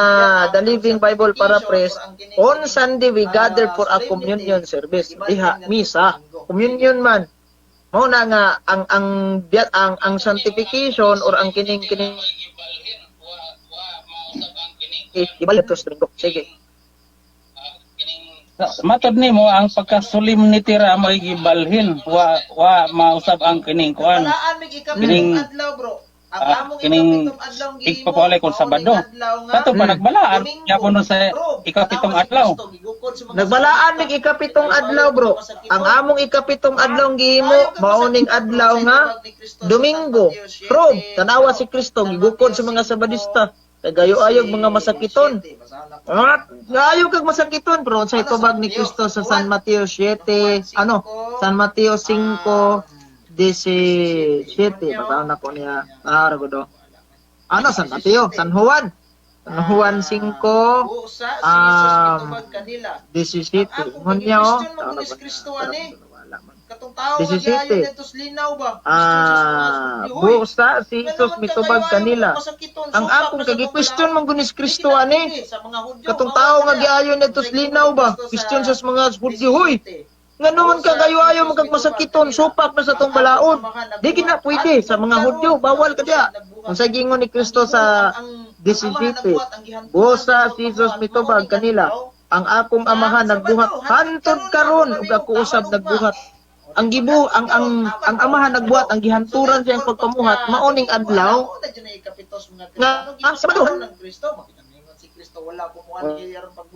The Living Bible Paraphrase, on Sunday we gather for a communion service. Diha misa, communion man. Mao na nga ang sanctification or ang kining ibalhin to sa linggo. Sige. Matod nimo ang pagka-solemnity ra mo gibalhin wa mausab ang kining kuan. Kining adlaw bro. Ang among kining ikapitong adlaw ang igpapawalay kung Sabado. Kato pa nagbalaan, yapon nun sa ikapitong adlaw. Nagbalaan mig ikapitong adlaw, bro. Ang among ikapitong adlaw ang gihimo mauning adlaw nga Domingo. Prob, tanawa si Kristo gigukod sa mga Sabadista. Kagayo-ayog mga masakiton. Ayaw kag masakiton, bro. Sa itubag ni Kristo sa San Mateo 7, San Mateo 5:17. Bataon na ko niya. Ragodo. San Mateo? San Juan? San Juan 5, 17. Ingon niya, Katong tao 17. nagyayon dito sa linaw ba? Busa si Jesus mitubag kanila. Ang akong kagi-question man gunis Kristo ani. Katong tao nga giayon dito sa linaw ba? Question sa mga Hudyo, hoy. Nga naman ka kayo-ayo magmasakiton, supak na sa tong balaod. Di gina pwede sa mga Hudyo, bawal ka diya. Ang sa gingon ni Kristo sa 17, busa si Jesus mitubag kanila. Ang akong amahan nagbuhat hantod karon ug ako usab nagbuhat. Ang amahan nagbuhat ang gihanturan siya ang pagpamuhat maoning adlaw nga Sabado.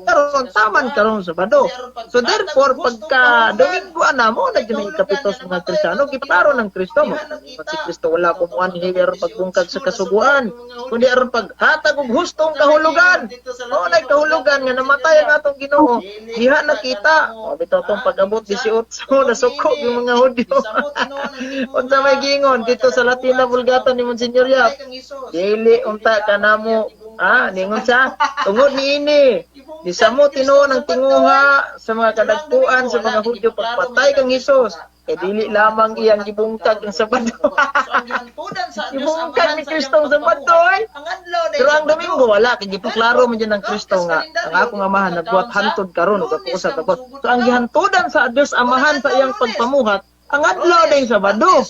Karon taman karon Sabado. So therefore pagka Domingo ana mo na gyud ikapitos mga Kristiyano gipataro ng Kristo mo. Si Kristo wala kumuan hili aron pagbungkag sa kasuguan kundi aron paghatag og hustong kahulugan. O nay kahulugan nga namatay ang atong Ginoo. Diha nakita. O bitaw tong pag-abot 18 nasuko yung mga Hudyo. Unsa may gingon dito sa Latina Vulgata ni Monsignor Yap. Dili unta kanamo ningon siya, tungod ni ini. Di sa mo tinuon ang tinguha sa mga kadagpuan sa mga Hudyo pagpatay kang Hesus. Kay dili lamang iyang gibungkag ang Sabado. Gibungkag ni Kristo ang Sabado. Pero ang Domingo wala kay gipaklaro man dyan ng Kristo nga ang akong amahan nagbuhat hantod karon ug ako usab abot. So ang gihantudan sa Dios amahan sa iyang pagpamuhat ang adlaw day Sabado.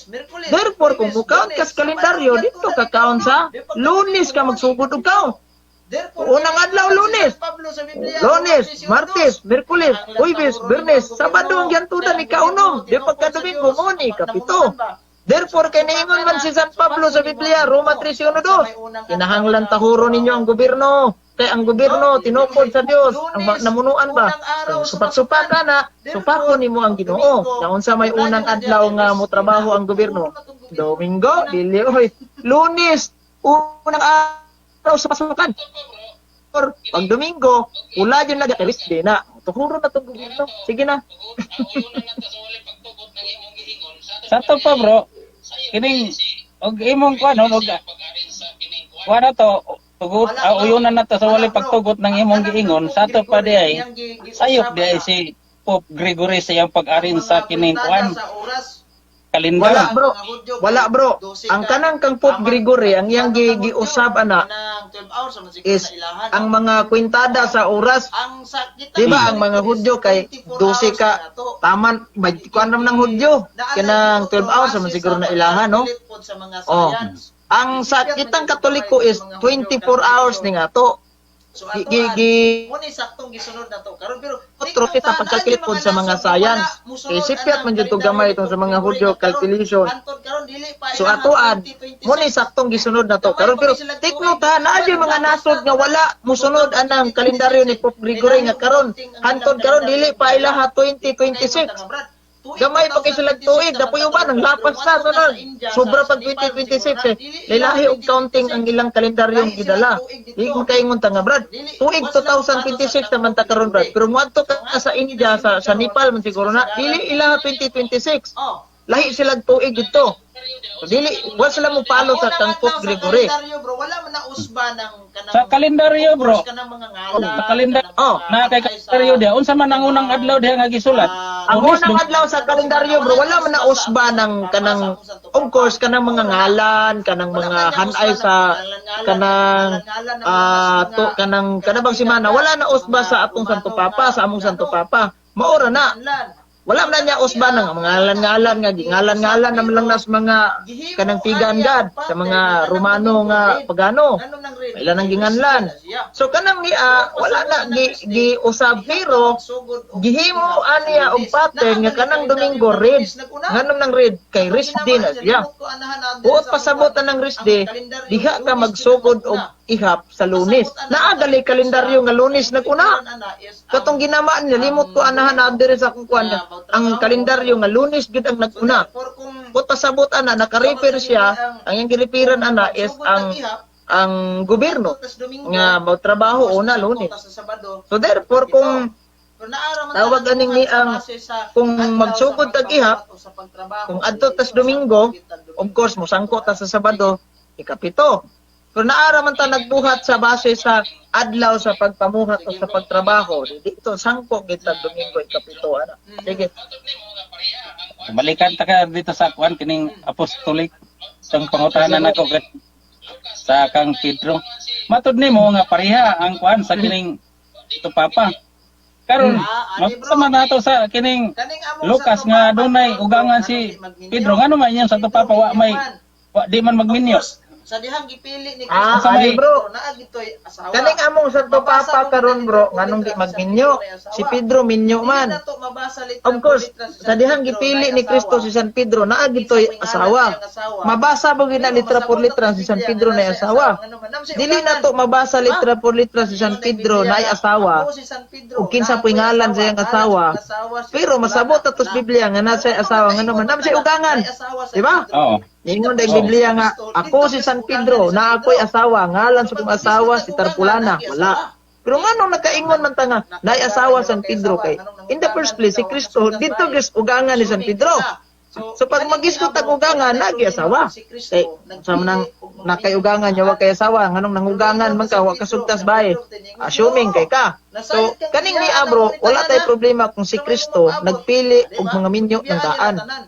Therefore, kung mukaon ka sa kalendaryo, dito ka kaon sa Lunes ka magsugod og kaon. Unang adlaw Lunes, Martes, Miyerkules, Huwebes, Biyernes, Sabado ang gihantudan ni kaunom. Di pagka Domingo mo ni kapito. Therefore, kay naingon man si San Pablo sa Biblia, Roma 3:1-2, kinahanglan tahuro ninyo ang gobyerno. Kaya ang gobyerno tinupod sa Dios, ang namunuan ba? Supak-supak ka na, supakon nimo ang Ginoo. Naon sa may unang adlaw nga mo trabaho ang gobyerno? Domingo, dili oy. Lunes, unang araw sa pasukan. Or pag Domingo, wala yun na gatalis di na. Tuhuro na tong gobyerno. Sige na. Santo pa bro, kining og imong kuan og kuan to tugot uyunan na to sa wali pagtugot ng imong giingon sa to pa di ay sayop di ay si Pope Gregory sa iyang pag-arin sa kining kuan kalendar. Wala bro. Ang kanang kang Pope Gregory ang iyang giusab ana is ang mga kwintada sa oras. Di ba ang mga Hudyo kay 12 ka taman may kuan ng Hudyo kanang 12 hours man siguro na ilahan no. Oh. Ang sa kitang Katoliko is 24 hours ni nga to. Muna saktong gisunod na to. Karon pero Tropi ta pagkalkulit pod sa mga science. Isipyat man jud to gamay itong sa mga Hudyo calculation. So atoan mo ni saktong gisunod na to. Karon pero take note ha, naa jud mga nasod nga wala mosunod anang kalendaryo ni Pope Gregory nga karon. Hantod karon dili pa ilaha 2026. Gamay pa kay sila tuig, dapoy uban ang lapas na sunod. Sobra pag 2026 lilahi og counting ang ilang kalendaryong gidala. Di ko kaingon ta nga brad. Tuig 2026 naman ta karon brad. Pero moadto ka sa India sa Nepal man siguro na dili ilaha 2026. Lahi sila tuig dito. So, dili wala sila mo palo sa kang Pope Gregory. Wala man na usba ng Sa kalendaryo bro. Sa kalendaryo na kay kalendaryo dia unsa man ang unang adlaw diha nga gisulat? Ang unang adlaw sa kalendaryo bro wala man na usba ng kanang of course kanang mga ngalan, kanang mga hanay sa kanang kanang bang simana wala na usba sa atong Santo Papa, sa among Santo Papa. Maora na. wala man niya usban ng mga ngalan-ngalan nga ngalan-ngalan naman lang nas mga kanang pigan God sa mga Romano nga pagano. Nganong nang read? Ilan ang ginganlan. So kanang niya wala na gi usab pero gihimo aniya og pattern nga kanang Domingo read. Nganong nang read kay rest day na siya. Buot pasabutan ng rest day, diha ka magsugod og ihap sa Lunes. Naa gali kalendaryo nga Lunes naguna. Katong ginamaan niya limot ko anahan na diri sa akong kuan ang kalendaryo nga Lunes gid ang naguna. Buot pasabot ana naka-refer siya, ang iyang gireferan ana is ang gobyerno nga magtrabaho una Lunes. So therefore kung tawag aning ni ang kung magsugod tag ihap, kung adto tas Domingo, of course mosangko ta sa Sabado, ikapito. Pero naara man ta nagbuhat sa base sa adlaw sa pagpamuhat o sa pagtrabaho, dito sangko kita Domingo ikapito ana. Sige. Balikan ta ka dito sa kuan kining apostolic sang pangutanan nako sa kang Pedro. Matud nimo nga pareha ang kuan sa kining ito papa. Karon magsama nato sa kining Lucas nga dunay ugangan si Pedro ngano man yan sa ito papa wa di man magminyo. Sa dihang gipili ni Ali bro. naa gitoy asawa. Kaning among Santo Papa karon bro, nganong di magminyo? Si Pedro minyo man. Of course, sa dihang gipili ni Kristo si San Pedro, naa gitoy asawa. Mabasa ba gina litra por litra si San Pedro na asawa? Dili na to mabasa litra por litra si San Pedro na asawa. Ug kinsa po'y ngalan sa iyang asawa. Pero masabot atos Biblia nga nasa asawa ngano man nam siya ugangan. Di ba? Oo. Ingon dahil Biblia nga, ako si San Pedro, na ako'y asawa, ngalan sa kong asawa, si Tarpulana, wala. Pero nga nung nakaingon man tanga, naay asawa San Pedro kay, in the first place, si Kristo, dito gis ugangan ni San Pedro. So pag magisto tag ugangan, nagi asawa. Kay, sa nang nakayugangan niya, wag kay asawa, nganong nangugangan man ka, wag kasugtas bae. Assuming kay ka. So, kaning ni bro, wala tay problema kung si Kristo, nagpili og mga minyo ng daan.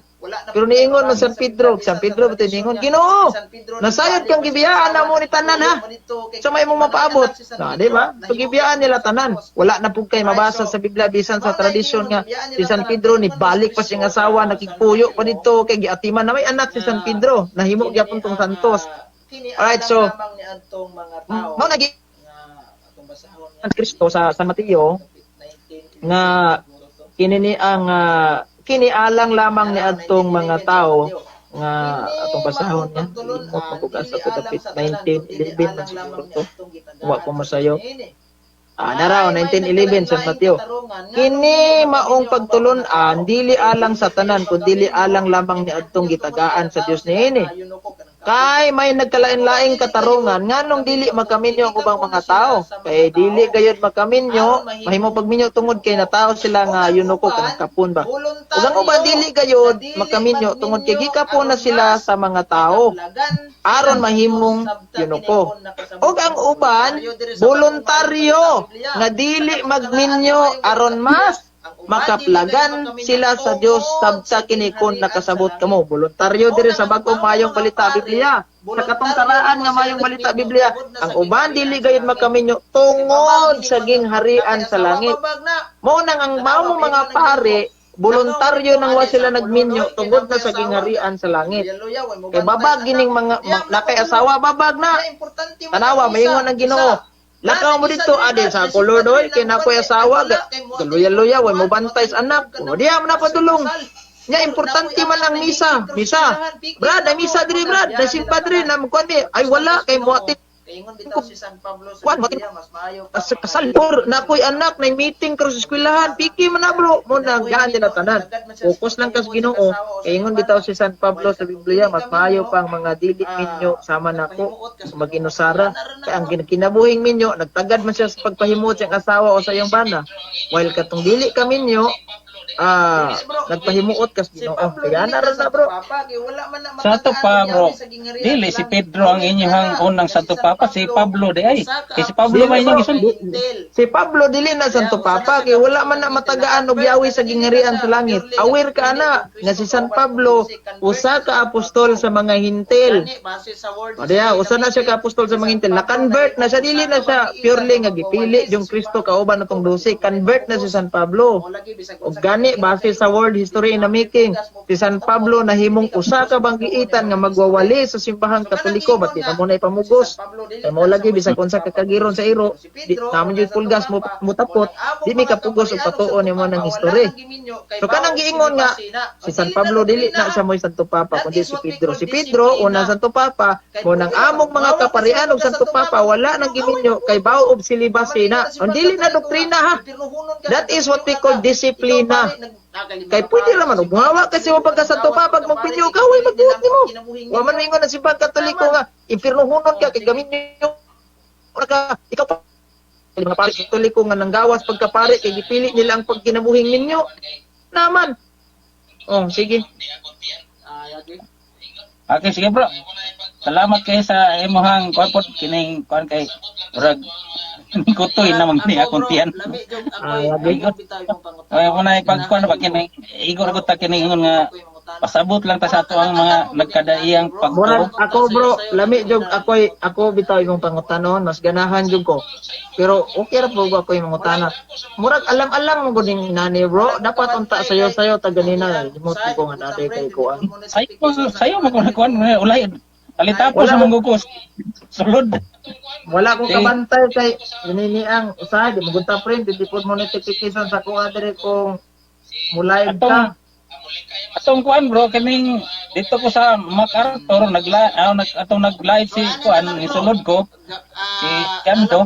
Pero niingon mo San Pedro ba't niingon, Ginoo, nasayod kang gibiyaan na mo ni tanan ha. So may mong mapaabot. Na, di ba? So gibiyaan nila tanan. Wala na po kayo mabasa sa Biblia bisan sa tradisyon nga si San Pedro ni balik pa siyang asawa, nakikpuyo pa dito kay giatiman na may anak si San Pedro. Nahimo gyapon tong santos. Alright, so mo nagi ang Kristo sa San Mateo nga kini ang kinialang lamang ni adtong mga tao nga atong basahon niya limot mabugas sa dapit 19:11 man siguro to wa ko masayo naraw 19:11 San Mateo kini maong pagtulon-an dili alang sa tanan kun dili alang lamang ni adtong gitagaan sa Dios niini kay may nagkalain-laing katarungan nganong dili makaminyo ang ubang mga tao kay dili gayud makaminyo mahimo pagminyo tungod kay natao sila nga yunuko kanang kapon ba ug ang uban dili gayud makaminyo tungod kay gikapon na sila sa mga tao aron mahimong yunuko ug ang uban voluntaryo nga dili magminyo aron mas makaplagan sila sa Dios sabta kini kun nakasabot kamo voluntaryo diri sa bagong mayong balita Biblia sa katong karaan nga mayong balita Biblia ang uban dili gayud makaminyo tungod sa gingharian sa langit mao nang ang mao mga pare voluntaryo nang wa sila nagminyo tungod na sa gingharian sa langit kay babag gining mga nakay asawa babag na tanawa mayingon ang Ginoo lakaw mo dito ade sa kolor doy kay nakoy asawa galuya-luya way mo bantay sa anak o diha mo na padulong nya importante man ang misa brad ay misa diri brad na si padre na mo kuan ay wala kay mo Ingon bitaw si San Pablo sa Kuan, Biblia, mas maayo pa. kasal por na ko'y anak na meeting karon sa eskwelahan piki man na bro mo nang gaan nila tanan focus lang kas Ginoo kay ingon bitaw si San Pablo sa Biblia mas maayo pang mga dili minyo sama nako maginusara kay ang kinabuhing minyo nagtagad man siya sa pagpahimot sa asawa o sa iyang bana while katong dili ka minyo nagpahimuot kas Ginoo kaya na ra na bro Sa ato pa bro, dili si Pedro ang inyong unang Santo Papa, si Pablo di ay. Si Pablo may inyong isundo. Si Pablo dili na Santo Papa kay wala man na matagaan og yawi sa gingharian sa langit. Aware ka ana nga si San Pablo usa ka apostol sa mga hintil. O diya, usa na siya ka apostol sa mga hintil. Na-convert na siya, dili na siya purely nga gipili yung Kristo kauban natong 12. Convert na si San Pablo. Og gani base sa world history in the making. Si San Pablo nahimong usa ka banggiitan nga magwawali sa simbahang Katoliko ba't di na mo na ipamugos. Kay mo lagi bisag unsa ka kagiron sa iro, di naman jud pulgas mo mutapot, di mi kapugos og patuon nimo nang history. So kanang giingon nga si San Pablo dili na siya mo'y Santo Papa kundi si Pedro. Si Pedro una Santo Papa mo nang among mga kaparian og Santo Papa wala nang giminyo kay bao og silibasi na. Ang dili na doktrina ha. That is what we call disiplina. Kay pwede raman og hawa kasi mo pagka Santo Papa magpinyo ka way magbuot nimo. Wa man ingon na si Katoliko nga impirnuhunon ka kay gaminyo ka ikaw pa mga pare Katoliko nga nanggawas pagkapare kay gipili nila ang pagkinabuhing ninyo. Naman. Oh, sige. Okay, sige bro. Salamat kayo sa imuhang kuan po kining kuan kay urag kutoy na magni akong tiyan. Ay mo na ipagkuan ba kining igor ko ta kining ingon nga pasabot lang ta sa ato ang mga nagkadaiyang Murag pagtuo. ako bro, lami jog ako bitaw imong pangutanon, mas ganahan jud ko. Pero okay ra po ako imong utana. Murag alam-alam mo gud ning nani bro, dapat unta sayo ta ganina, dimot ko nga dati kay kuan. Sayo mo kuan ulay. Alitapos sa manggukos. Sulod. Wala ko kabantay kay gininiang usahay di mo gunta friend, di pud mo notification sa kuha dire kung mulay ka. Atong kuan bro kining dito ko sa MacArthur atong nag-live si kuan isunod ko si Kando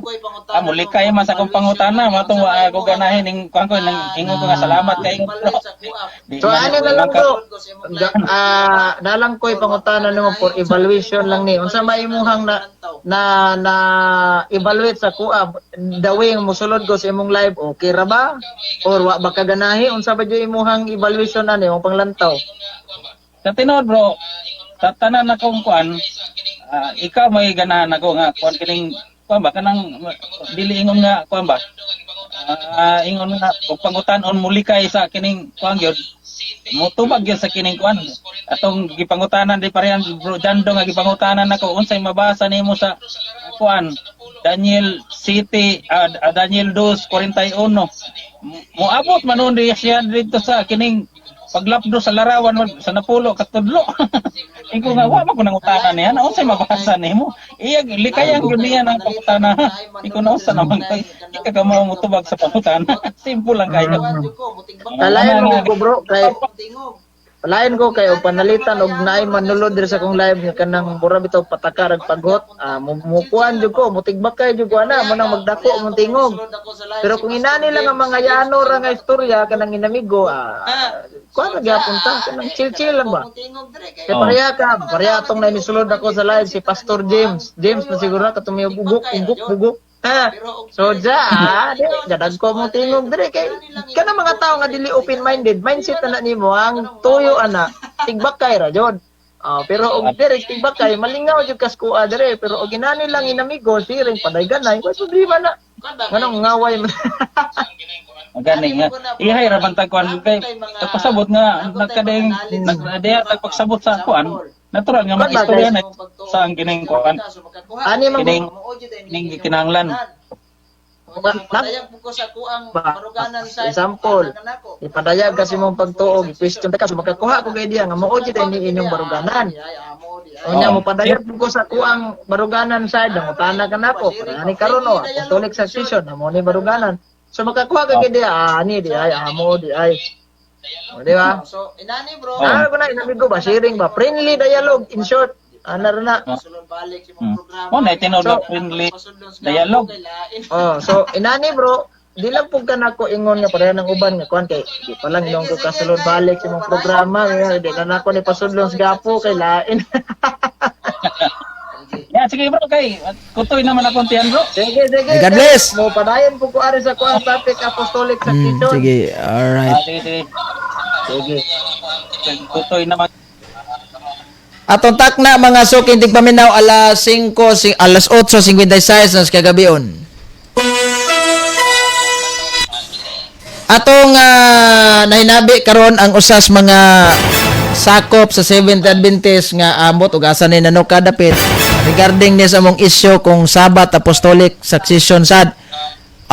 muli kay man sa akong pangutana matong wa ako ganahin ning kuan ko nang ingon ko nga salamat kay bro. So ano na lang bro, nalang ko'y pangutana nimo for evaluation lang ni. Unsa may imuhang na evaluate sa kuha the way mo sulod ko sa imong live, okay ra ba? Or wa ba ka ganahi? Unsa ba jud imuhang evaluation ani imong panglantaw? Sa tinuod bro, sa tanan akong kuan ikaw may ganahan ako nga kuan kining kuan ba kanang dili ingon nga kuan ba ingon nga og pangutan-on muli kay sa kining kuan gyud motubag gyud sa kining kuan atong gipangutanan di parehan bro Jando nga gipangutanan nako unsay mabasa nimo sa kuan Daniel City Daniel 2:41 moabot manon di siya dito sa kining paglapdo sa larawan sa napulo katudlo. Iko nga wa man ko nang utana niya na unsay mabasa nimo. Iya likayan gyud niya ang pangutana. Iko na usa naman kay ika ka mao mutubag sa pangutana. Simple lang kayo. Kalayan mo ko bro kay palayan ko kay og panalitan og naay manulod diri sa akong live nga kanang mura bitaw patakar ag paghot mukuan jud ko mutigbak kay jud ko ana mo nang magdako mong tingog. Pero kung inani lang ang mga yano ra nga istorya kanang inamigo kuan gyapon ta kanang chill lang ba. Kay pareha atong naimisulod ako sa live si Pastor James na siguro katong bugok. So jadag ko mo tingog dire kay kana mga tao nga dili open minded mindset na nimo ang tuyo ana tigbak kay ra jud. Pero og dire tigbak kay malingaw jud kas kuha dire pero og ginani lang inamigo siring padayganay wa problema na. Kanang ngaway man. Gani nga ihay ra bantag kuan kay pasabot nga nagkadeng pagsabot sa kuan natural nga mag-istorya na sa ang kining kuan. Ani man Kining kinahanglan. Padayag po ko sa kuang maruganan sa example, ipadayag kasi mong pagtuog, question ta ka makakuha ko kay diya nga mao jud ni inyong baruganan. Unya mo padayag ko sa kuang baruganan side, mutana ka nako. Ani karon apostolic succession amo ni baruganan. So makakuha ka kay diya ani di ay amo di ay. Di ba? So inani bro. Ko na inamigo ba sharing ba friendly dialogue in short. Ana na. Sulod balik sa mga programa. Mo na tinuod friendly dialogue. So inani bro, di lang pug kanako ingon nga pareha ng uban nga kuan kay di pa lang yung kasulod balik sa mga programa, di na nako ni pasudlon sa gapo kay lain. Yeah, sige bro kay kutoy naman akong tiyan bro. Sige. God bless. Mo padayon po ko ari sa kuan topic apostolic succession. Sige, alright. Sige. Sige. Kutoy naman. Atong takna mga suking tigpaminaw alas 8:56 nas kagabion. Atong nahinabi karon ang usas mga sakop sa Seventh Adventist nga amot ug asa ni nano kadapit regarding ni sa among issue kung Sabat Apostolic Succession sad.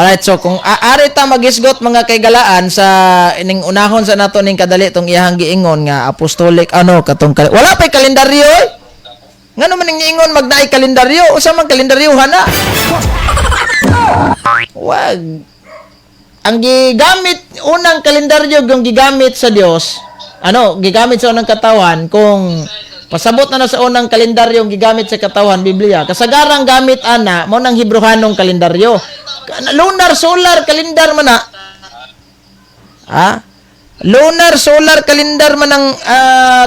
Alright, so kung ari ta magisgot mga kaygalaan sa ining unahon sa nato ning kadali tong iyang giingon nga apostolic katong wala pay kalendaryo eh. Ngano man ning giingon magnaay kalendaryo? Usa man kalendaryo hana? Wag. Ang gigamit unang kalendaryo yung gigamit sa Dios. Gigamit sa unang katawan kung pasabot na sa unang kalendaryo yung gigamit sa katawan Biblia. Kasagarang gamit ana mo nang Hebrewanong kalendaryo. Lunar solar kalendar man na. Lunar solar kalendar man ang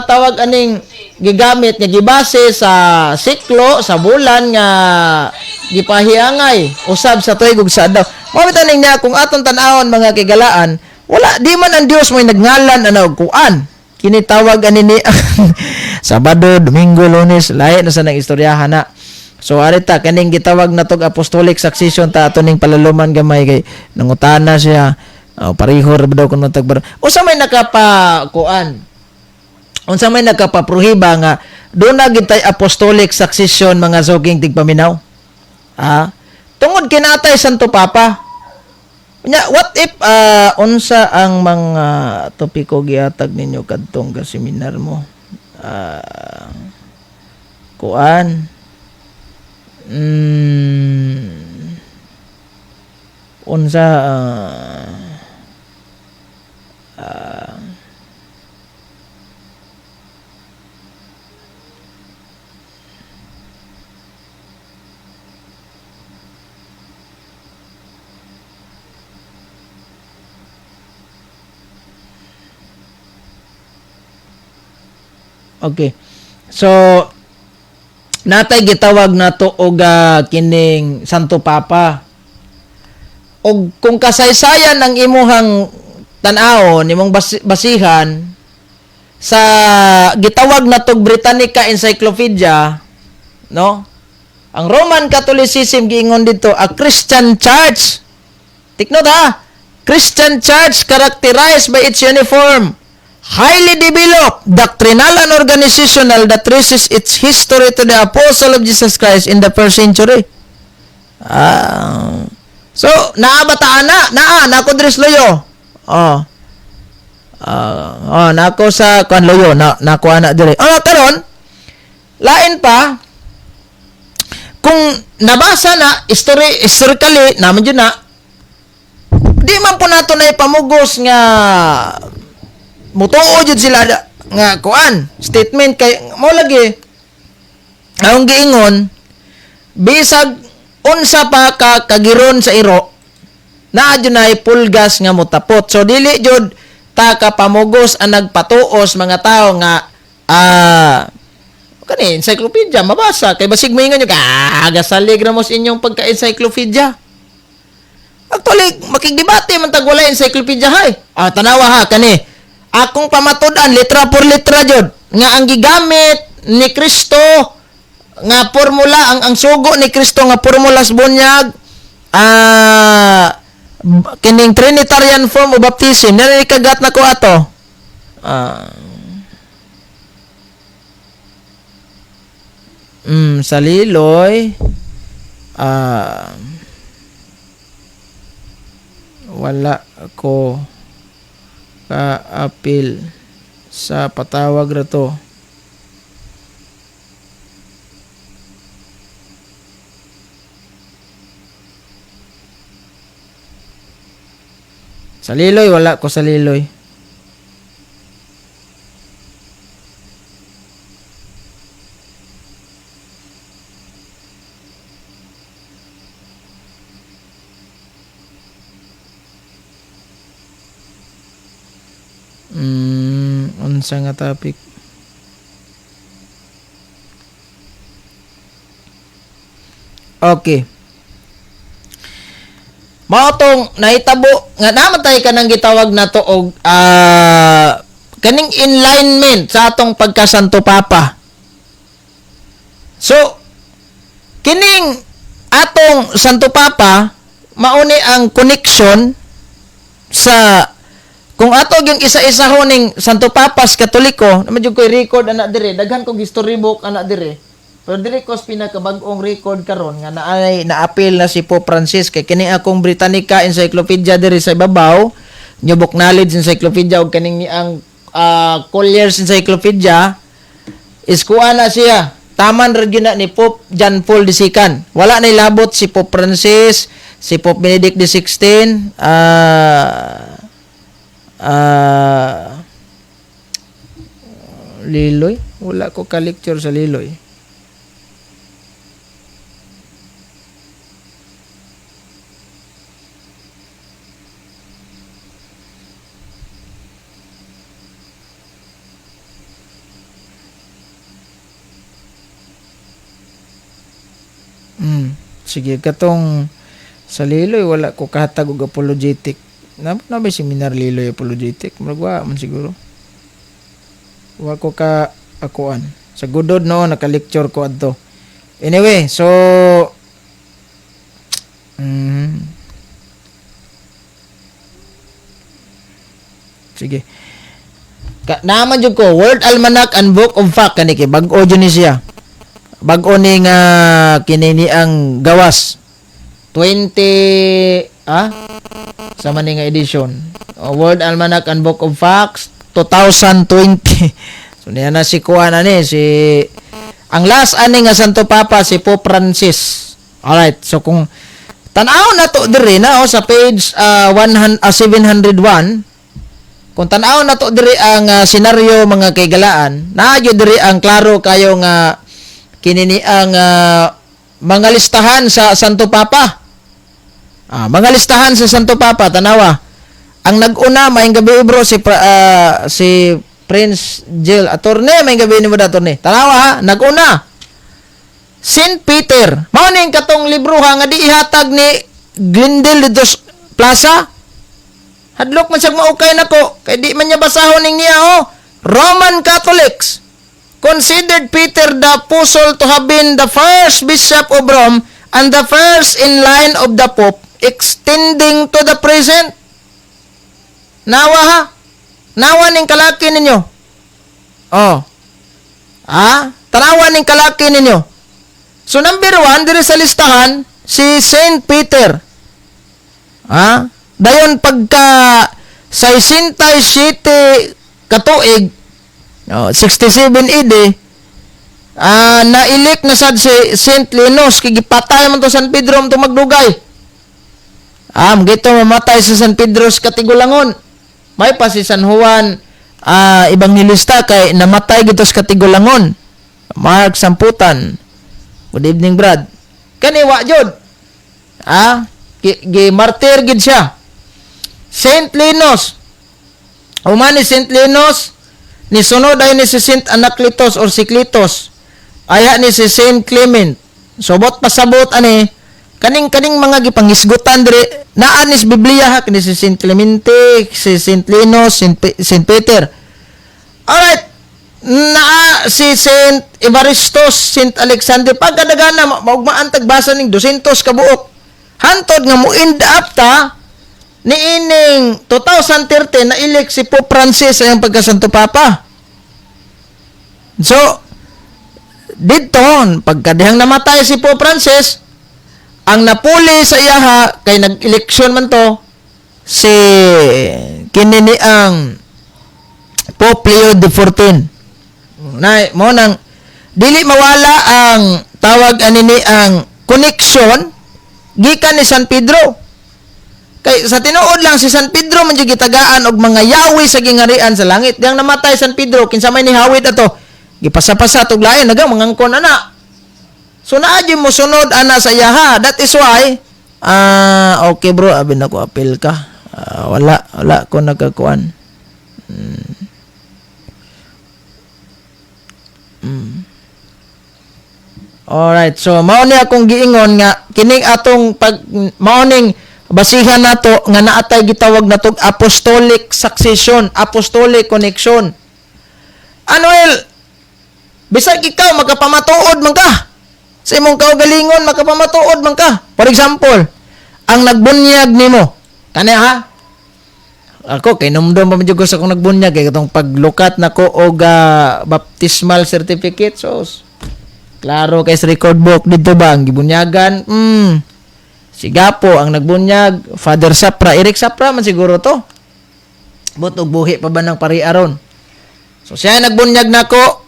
tawag aning gigamit nga gibase sa siklo sa bulan nga gipahiangay usab sa tuig ug sa adlaw. Mao taning niya kung aton tan-awon mga kigalaan, wala di man ang Dios may nagngalan og kuan. Kini tawag ani ni Sabado, Domingo, Lunes, lahi na sa nang istoryahan na. So arita kaning gitawag natog apostolic succession ta ato ning palaluman gamay kay nangutana siya pareho ra daw kun matag unsa may nakapakuan unsa may nakapaprohiba nga do na gitay apostolic succession mga suging tigpaminaw tungod kinatay Santo Papa nya what if unsa ang mga topiko gihatag ninyo kadtong ka seminar mo kuan unsa okay. So natay gitawag nato og kining Santo Papa. Og kung kasaysayan ang imuhang tan-aw nimong basihan sa gitawag natog Britannica Encyclopedia, no? Ang Roman Catholicism giingon dito a Christian church. Tiknot Christian church characterized by its uniform, highly developed, doctrinal and organizational that traces its history to the apostle of Jesus Christ in the first century. So, naabataan nako dres loyo. Nako sa kan loyo, nako ana dire. Karon, lain pa, kung nabasa na, historically, naman yun na, di man po nato na ipamugos nga mutuo jud sila nga kuan statement kay mo lagi ang giingon bisag unsa pa ka kagiron sa iro naa jud nay pulgas nga motapot so dili jud ta ka pamugos ang nagpatuos mga tao nga kani encyclopedia mabasa kay basig moingon nyo gasalig ra mo sa inyong pagka-encyclopedia actually makigdebate man tag wala encyclopedia hay tanawa kani akong pamatud-an litra por litra jud nga ang gigamit ni Kristo nga formula ang sugo ni Kristo nga formula sa bunyag kining Trinitarian form of baptism nari kagat na ko ato sa Liloy wala ko ka-apil sa patawag rato. Sa Liloy, wala ko sa Liloy. Unsa nga topic? Okay. Mao tong nahitabo nga namatay ka nang gitawag nato og kaning alignment sa atong pagka-Santo Papa. So kining atong Santo Papa mauni ang connection sa kung ato yung isa-isa ho ning Santo Papas Katoliko, naman yung ko'y record anak dire, daghan kong history book anak dire. Pero dili ko pinakabag-ong record karon nga na-appeal na si Pope Francis kay kini akong Britannica Encyclopedia diri sa ibabaw, New Book Knowledge Encyclopedia ug kaning ang Collier's Encyclopedia is kuha na siya. Taman ra gyud na ni Pope John Paul II. Wala na ilabot si Pope Francis, si Pope Benedict XVI, Liloy. Wala ko ka-lecture sa Liloy. Sige, katong sa Liloy, wala ko kahatag og apologetic. Na ba seminar Liloy apologetic? Magwa man siguro. Wa ko ka akuan. Sa Gudod no, naka-lecture ko adto. Anyway, so sige. Naman jud ko World Almanac and Book of Fact kani kay bag-o jud ni siya. Bag-o ni nga kinini ang gawas 20 sa maning nga edition. World Almanac and Book of Facts 2020. So niya na si kuan ani si ang last ani nga Santo Papa si Pope Francis. Alright, so kung tan-aw na to diri na sa page 701, kung tan-aw na to diri ang senaryo mga kaigalaan, naadyo diri ang klaro kayo nga kinini ang mga listahan sa Santo Papa. Mga listahan sa Santo Papa, tanawa. Ang nag-una, maayong gabi bro, si Prince Jill. Attorney, maayong gabi ni mo da, attorney. Tanawa ha, nag-una. St. Peter. Mauning katong libro ha, nga di ihatag ni Glendale dito Plaza. Hadlok man siyang maukay na ko. Kaya di man niya basahon niya, Roman Catholics considered Peter the Apostle to have been the first bishop of Rome and the first in line of the Pope extending to the present. Nawa ha? Nawa ning kalaki ninyo. Tanawa ning kalaki ninyo. So number 1, diri sa listahan, si Saint Peter. Dayon pagka sa 67 katuig, 67 AD, na-elect na sad si Saint Linus, kigipatay man to San Pedro to magdugay. Gito mamatay sa San Pedro sa Katigulangon. May pa si San Juan Evangelista kay namatay gito sa Katigulangon. Mark Samputan. Good evening, Brad. Kaniwa jud. Gi-martyr gid siya. Saint Linus. Umani Saint Linus ni sunod ay ni si Saint Anacletus or si Clitus. Aya ni si Saint Clement. Sobot pasabot ani kaning mga gipangisgutan diri naa ni sa Biblia ha, kani si Saint Clemente, si Saint Linus, Saint Peter. Alright, naa si Saint Evaristos, Saint Alexander, pagkadagana maugmaan tagbasa ning 200 ka buok. Hantod nga mo end up ta ni ining 2013 na elect si Pope Francis sa iyang pagkasanto Papa. So dito pagkadihang namatay si Pope Francis, ang napuli sa iyaha kay nag-eleksyon man to si kinini ang Pope Leo XIV. Mo nang dili mawala ang tawag anini ang connection gikan ni San Pedro. Kay sa tinuod lang si San Pedro man gitagaan og mga yawi sa gingarian sa langit. Diyang namatay San Pedro kinsa may ni hawid ato. Gipasa-pasa tog lain nagang mangangkon ana. So naadyo mo sunod ana sa iyaha. That is why okay bro, abi na ko appeal ka. Wala ko nagkakuan. Alright, so mao ni akong giingon nga kining atong pag maoning basihan nato nga naatay gitawag natog apostolic succession, apostolic connection. Anuel, bisag ikaw magkapamatuod man ka. Sa imong kaugalingon makapamatuod man ka. For example, ang nagbunyag nimo. Kani ha? Ako kay numdum pa medyo ko sa kung nagbunyag kay katong paglukat nako og baptismal certificate. So Klaro kay sa record book dito ba ang gibunyagan? Si Gapo ang nagbunyag, Father Sapra, Eric Sapra man siguro to. Butog buhi pa ba ng pariaron? So siya nagbunyag nako.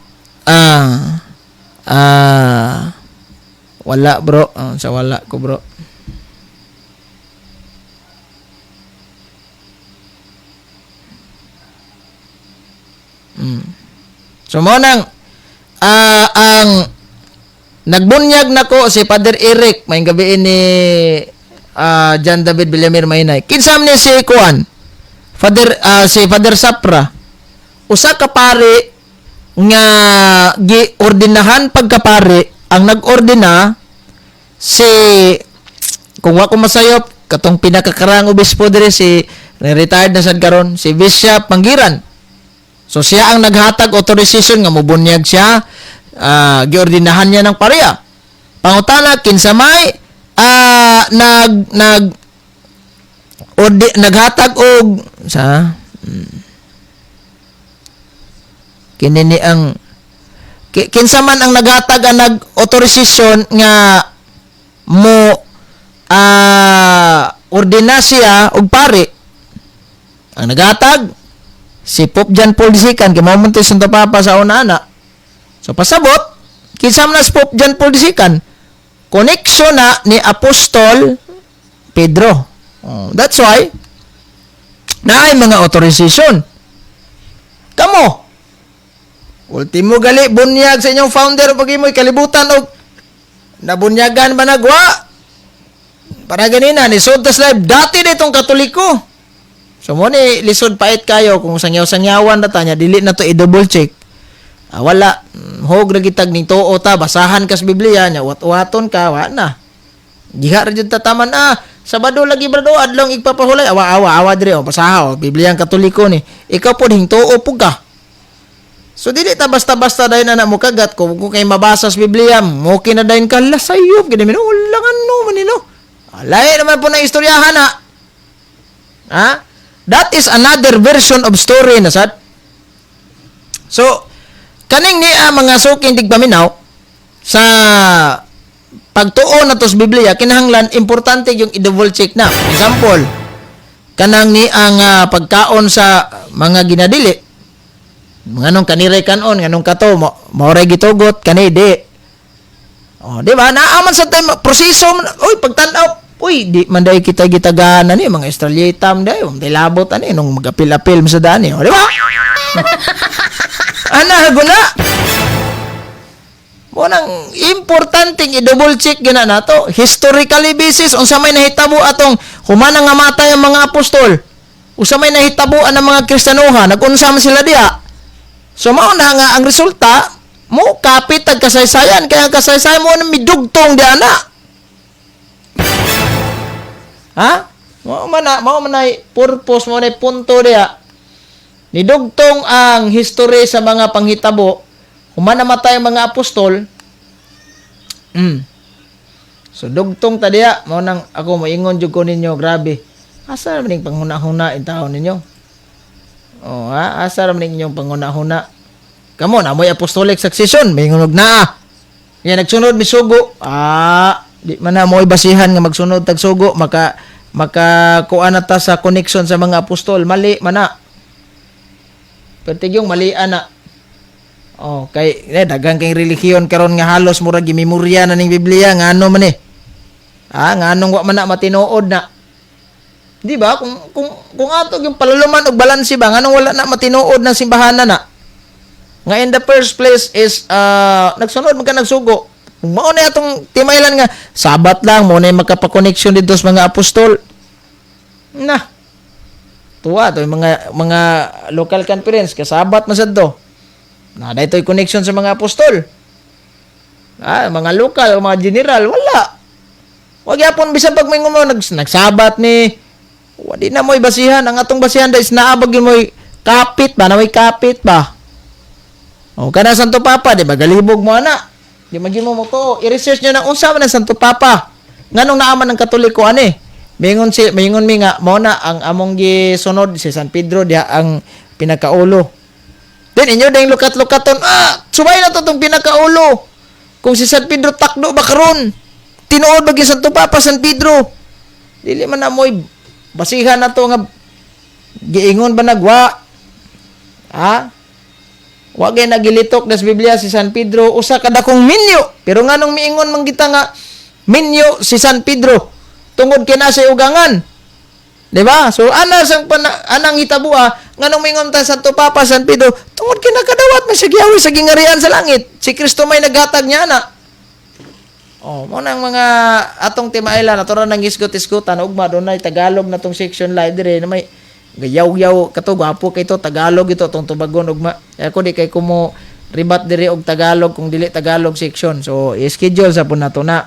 Wala bro. Sa wala ko bro. So mo nang ang nagbunyag nako si Father Eric may gabi ni John David Villamir Maynay. Kinsam ni si Kuan si Father Sapra usa ka pare nga giordinahan pagkapare ang nagordina si kung wa ko masayop katong pinakakarang obispo diri si retired na sad karon si Bishop Manggiran. So siya ang naghatag authorization nga mobunyag siya, giordinahan niya ng pareha. Pangutana kinsamay naghatag og sa kinini ang kinsaman ang naghatag ang nag-authorization nga mo ordina siya og pare. Ang naghatag si Pope John Paul II kay mao man to Santo Papa sa una-ana. So pasabot kinsam na si Pope John Paul II connection na ni Apostol Pedro. That's why naay mga authorization. Kamo ultimo gali bunyag sa inyong founder pag imo'y kalibutan og nabunyagan ba nagwa para ganina ni Sodas Live dati ditong Katoliko. So mo ni lisod pait kayo kung sangyaw-sangyawan na tanya dili na to i-double check. Wala hog ra gitag ning tuo ta basahan kas Biblia nya wat-waton ka wa na. Diha ra jud tataman Sabado lagi brado adlong igpapahulay awa dire basaha Biblia ang Katoliko ni. Ikaw pod hingtuo pug ka. So dili ta basta-basta dayon na mo kagat kung kay mabasa sa Biblia mo kinadayon ka lasayop gid mi no wala no manino. Alay naman po na istoryahan na. That is another version of story na sad. So kaning ni mga suking tigpaminaw sa pagtuon nato sa Biblia kinahanglan importante yung i-double check na. Example, kanang ni ang pagkaon sa mga ginadili. Nganong kaniray kanon, nganong kato maoray gitugot kani di. Di ba? Naaman sa time proseso, pagtan-aw di man day kita gitagana ni mga Australiatam day, labot ani nung magapil-apil sa dani, di ba? Guna. Mo nang importanteng i-double check gina nato historically basis unsa may nahitabo atong humana nga matay ang mga apostol. Unsa may nahitabo ang mga Kristiyanoha, nag-unsa man sila diha. So mao na nga ang resulta mo kapit ag kasaysayan kaya kasaysayan mo na midugtong di ana. Mao man ay purpose mo na punto diha. Nidugtong ang history sa mga panghitabo human namatay ang mga apostol. So dugtong ta diha mao nang ako moingon jud ko ninyo grabe. Asa man ning panghuna-huna in taon ninyo? Asa man ning inyong panghuna-huna? Kamo na mo'y apostolic succession mingunog na. Yan nagsunod misugo. Di man na mo'y basihan nga magsunod tag sugo maka kuan ta sa connection sa mga apostol mali man na. Pertig yung mali ana. Kay dagang kay relihiyon karon nga halos murag gimemorya na ning Biblia ngano man nganong wa man na matinuod na. Di ba? Kung ato yung palaluman og balanse ba nganong wala na matinuod ng simbahan na. Nga in the first place is nagsunod man ka nagsugo. Mao na atong timaylan nga sabat lang mo na magkapa-connection dito sa mga apostol. Tuwa to mga local conference kasabat man sad to. Na daytoy connection sa mga apostol. Mga local o mga general wala. Wag yapon bisan pag may ngumo nagsabat ni wadi na mo'y basihan. Ang atong basihan da is naabag yun mo'y kapit ba? Na mo'y kapit ba? Kana Santo Papa, di ba? Galibog mo na. Di magin mo to. I-research nyo na unsa man ang Santo Papa. Nganong naaman ng Katoliko, Mayingon mi nga, mo na ang among gisunod si San Pedro, diha ang pinakaulo. Then, inyo dahil lukat-lukaton, sumay na to itong pinakaulo. Kung si San Pedro takdo ba karon? Tinuod ba gyud Santo Papa San Pedro? Dili man na moy basihan na to nga giingon ba nagwa? Ha? Wa gyud nagilitok das Biblia si San Pedro usa ka dakong minyo. Pero nganong miingon man kita nga minyo si San Pedro tungod kina sa ugangan. Di ba? So anang hitabua nganong miingon ta Santo Papa San Pedro tungod kina kadawat man siya giyawi sa gingarian sa langit. Si Kristo may naghatag niya na. Oh, mo nang mga atong timaila natural nang isgot-isgotan ugma dunay Tagalog na tong section live dire na may gayaw-yaw kato gwapo kay to Tagalog ito tong tubagon ugma. Ako di kay kumo ribat dire og Tagalog kung dili Tagalog section. So i-schedule sa pud nato na.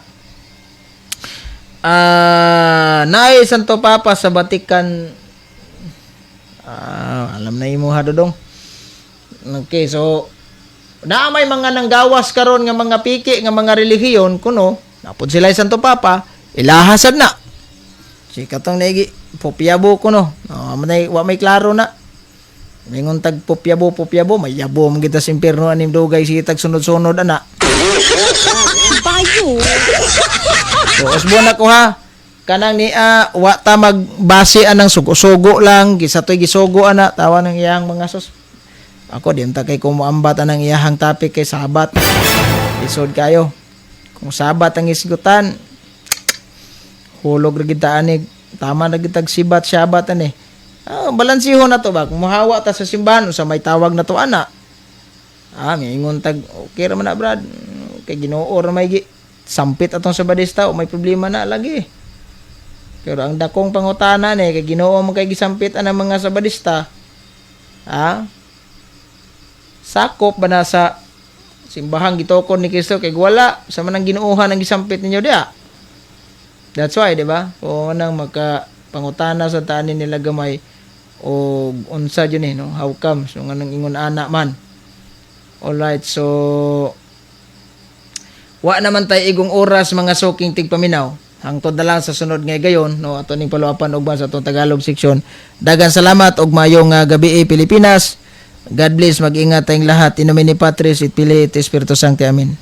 Naay Santo Papa sa Vatican. Alam na imo ha dodong. Okay, so na may mga nanggawas karon nga mga piki nga mga relihiyon kuno napod sila Santo Papa ilahasad na si katong naigi popyabo kuno wa may klaro na mingon tag popyabo may yabo man kita sa impierno anim dugay si tag sunod-sunod ana Bayo. so usbon ako ha kanang ni wa ta magbase anang sugo-sugo lang gisatoy gisugo ana tawa ng iyang mga sus. Ako di ta kay kumuambat ang iyahang topic kay sabat. Isod kayo. Kung sabat ang isgutan, hulog ra gid ta ani. Tama na gid tag sibat sabat ani. Balansihon na to ba? Kung mahawa ta sa simbahan sa may tawag na to ana. Mingon tag okay ra man na brad. Kay Ginoo ra may sampit atong sabadista o may problema na lagi. Pero ang dakong pangutana ni kay Ginoo man kay gisampit ang mga sabadista. Sakop ba na sa simbahang gitokon ni Kristo kay wala sa manang ginuuhan ang gisampit ninyo dia. That's why, di ba? Kung nang magkapangutana sa tanin nila gamay o unsa yun no? How come? So nga nang ingon ana man. Alright, so wa naman tay igong oras mga soking tigpaminaw. Hangtod na lang sa sunod nga gayon, no, ato ning paluapan og sa atong Tagalog section. Dagan salamat og mayong gabi Pilipinas. God bless, mag-ingat tayong lahat. In nomine Patris et Filii et Spiritus Sancti. Amen.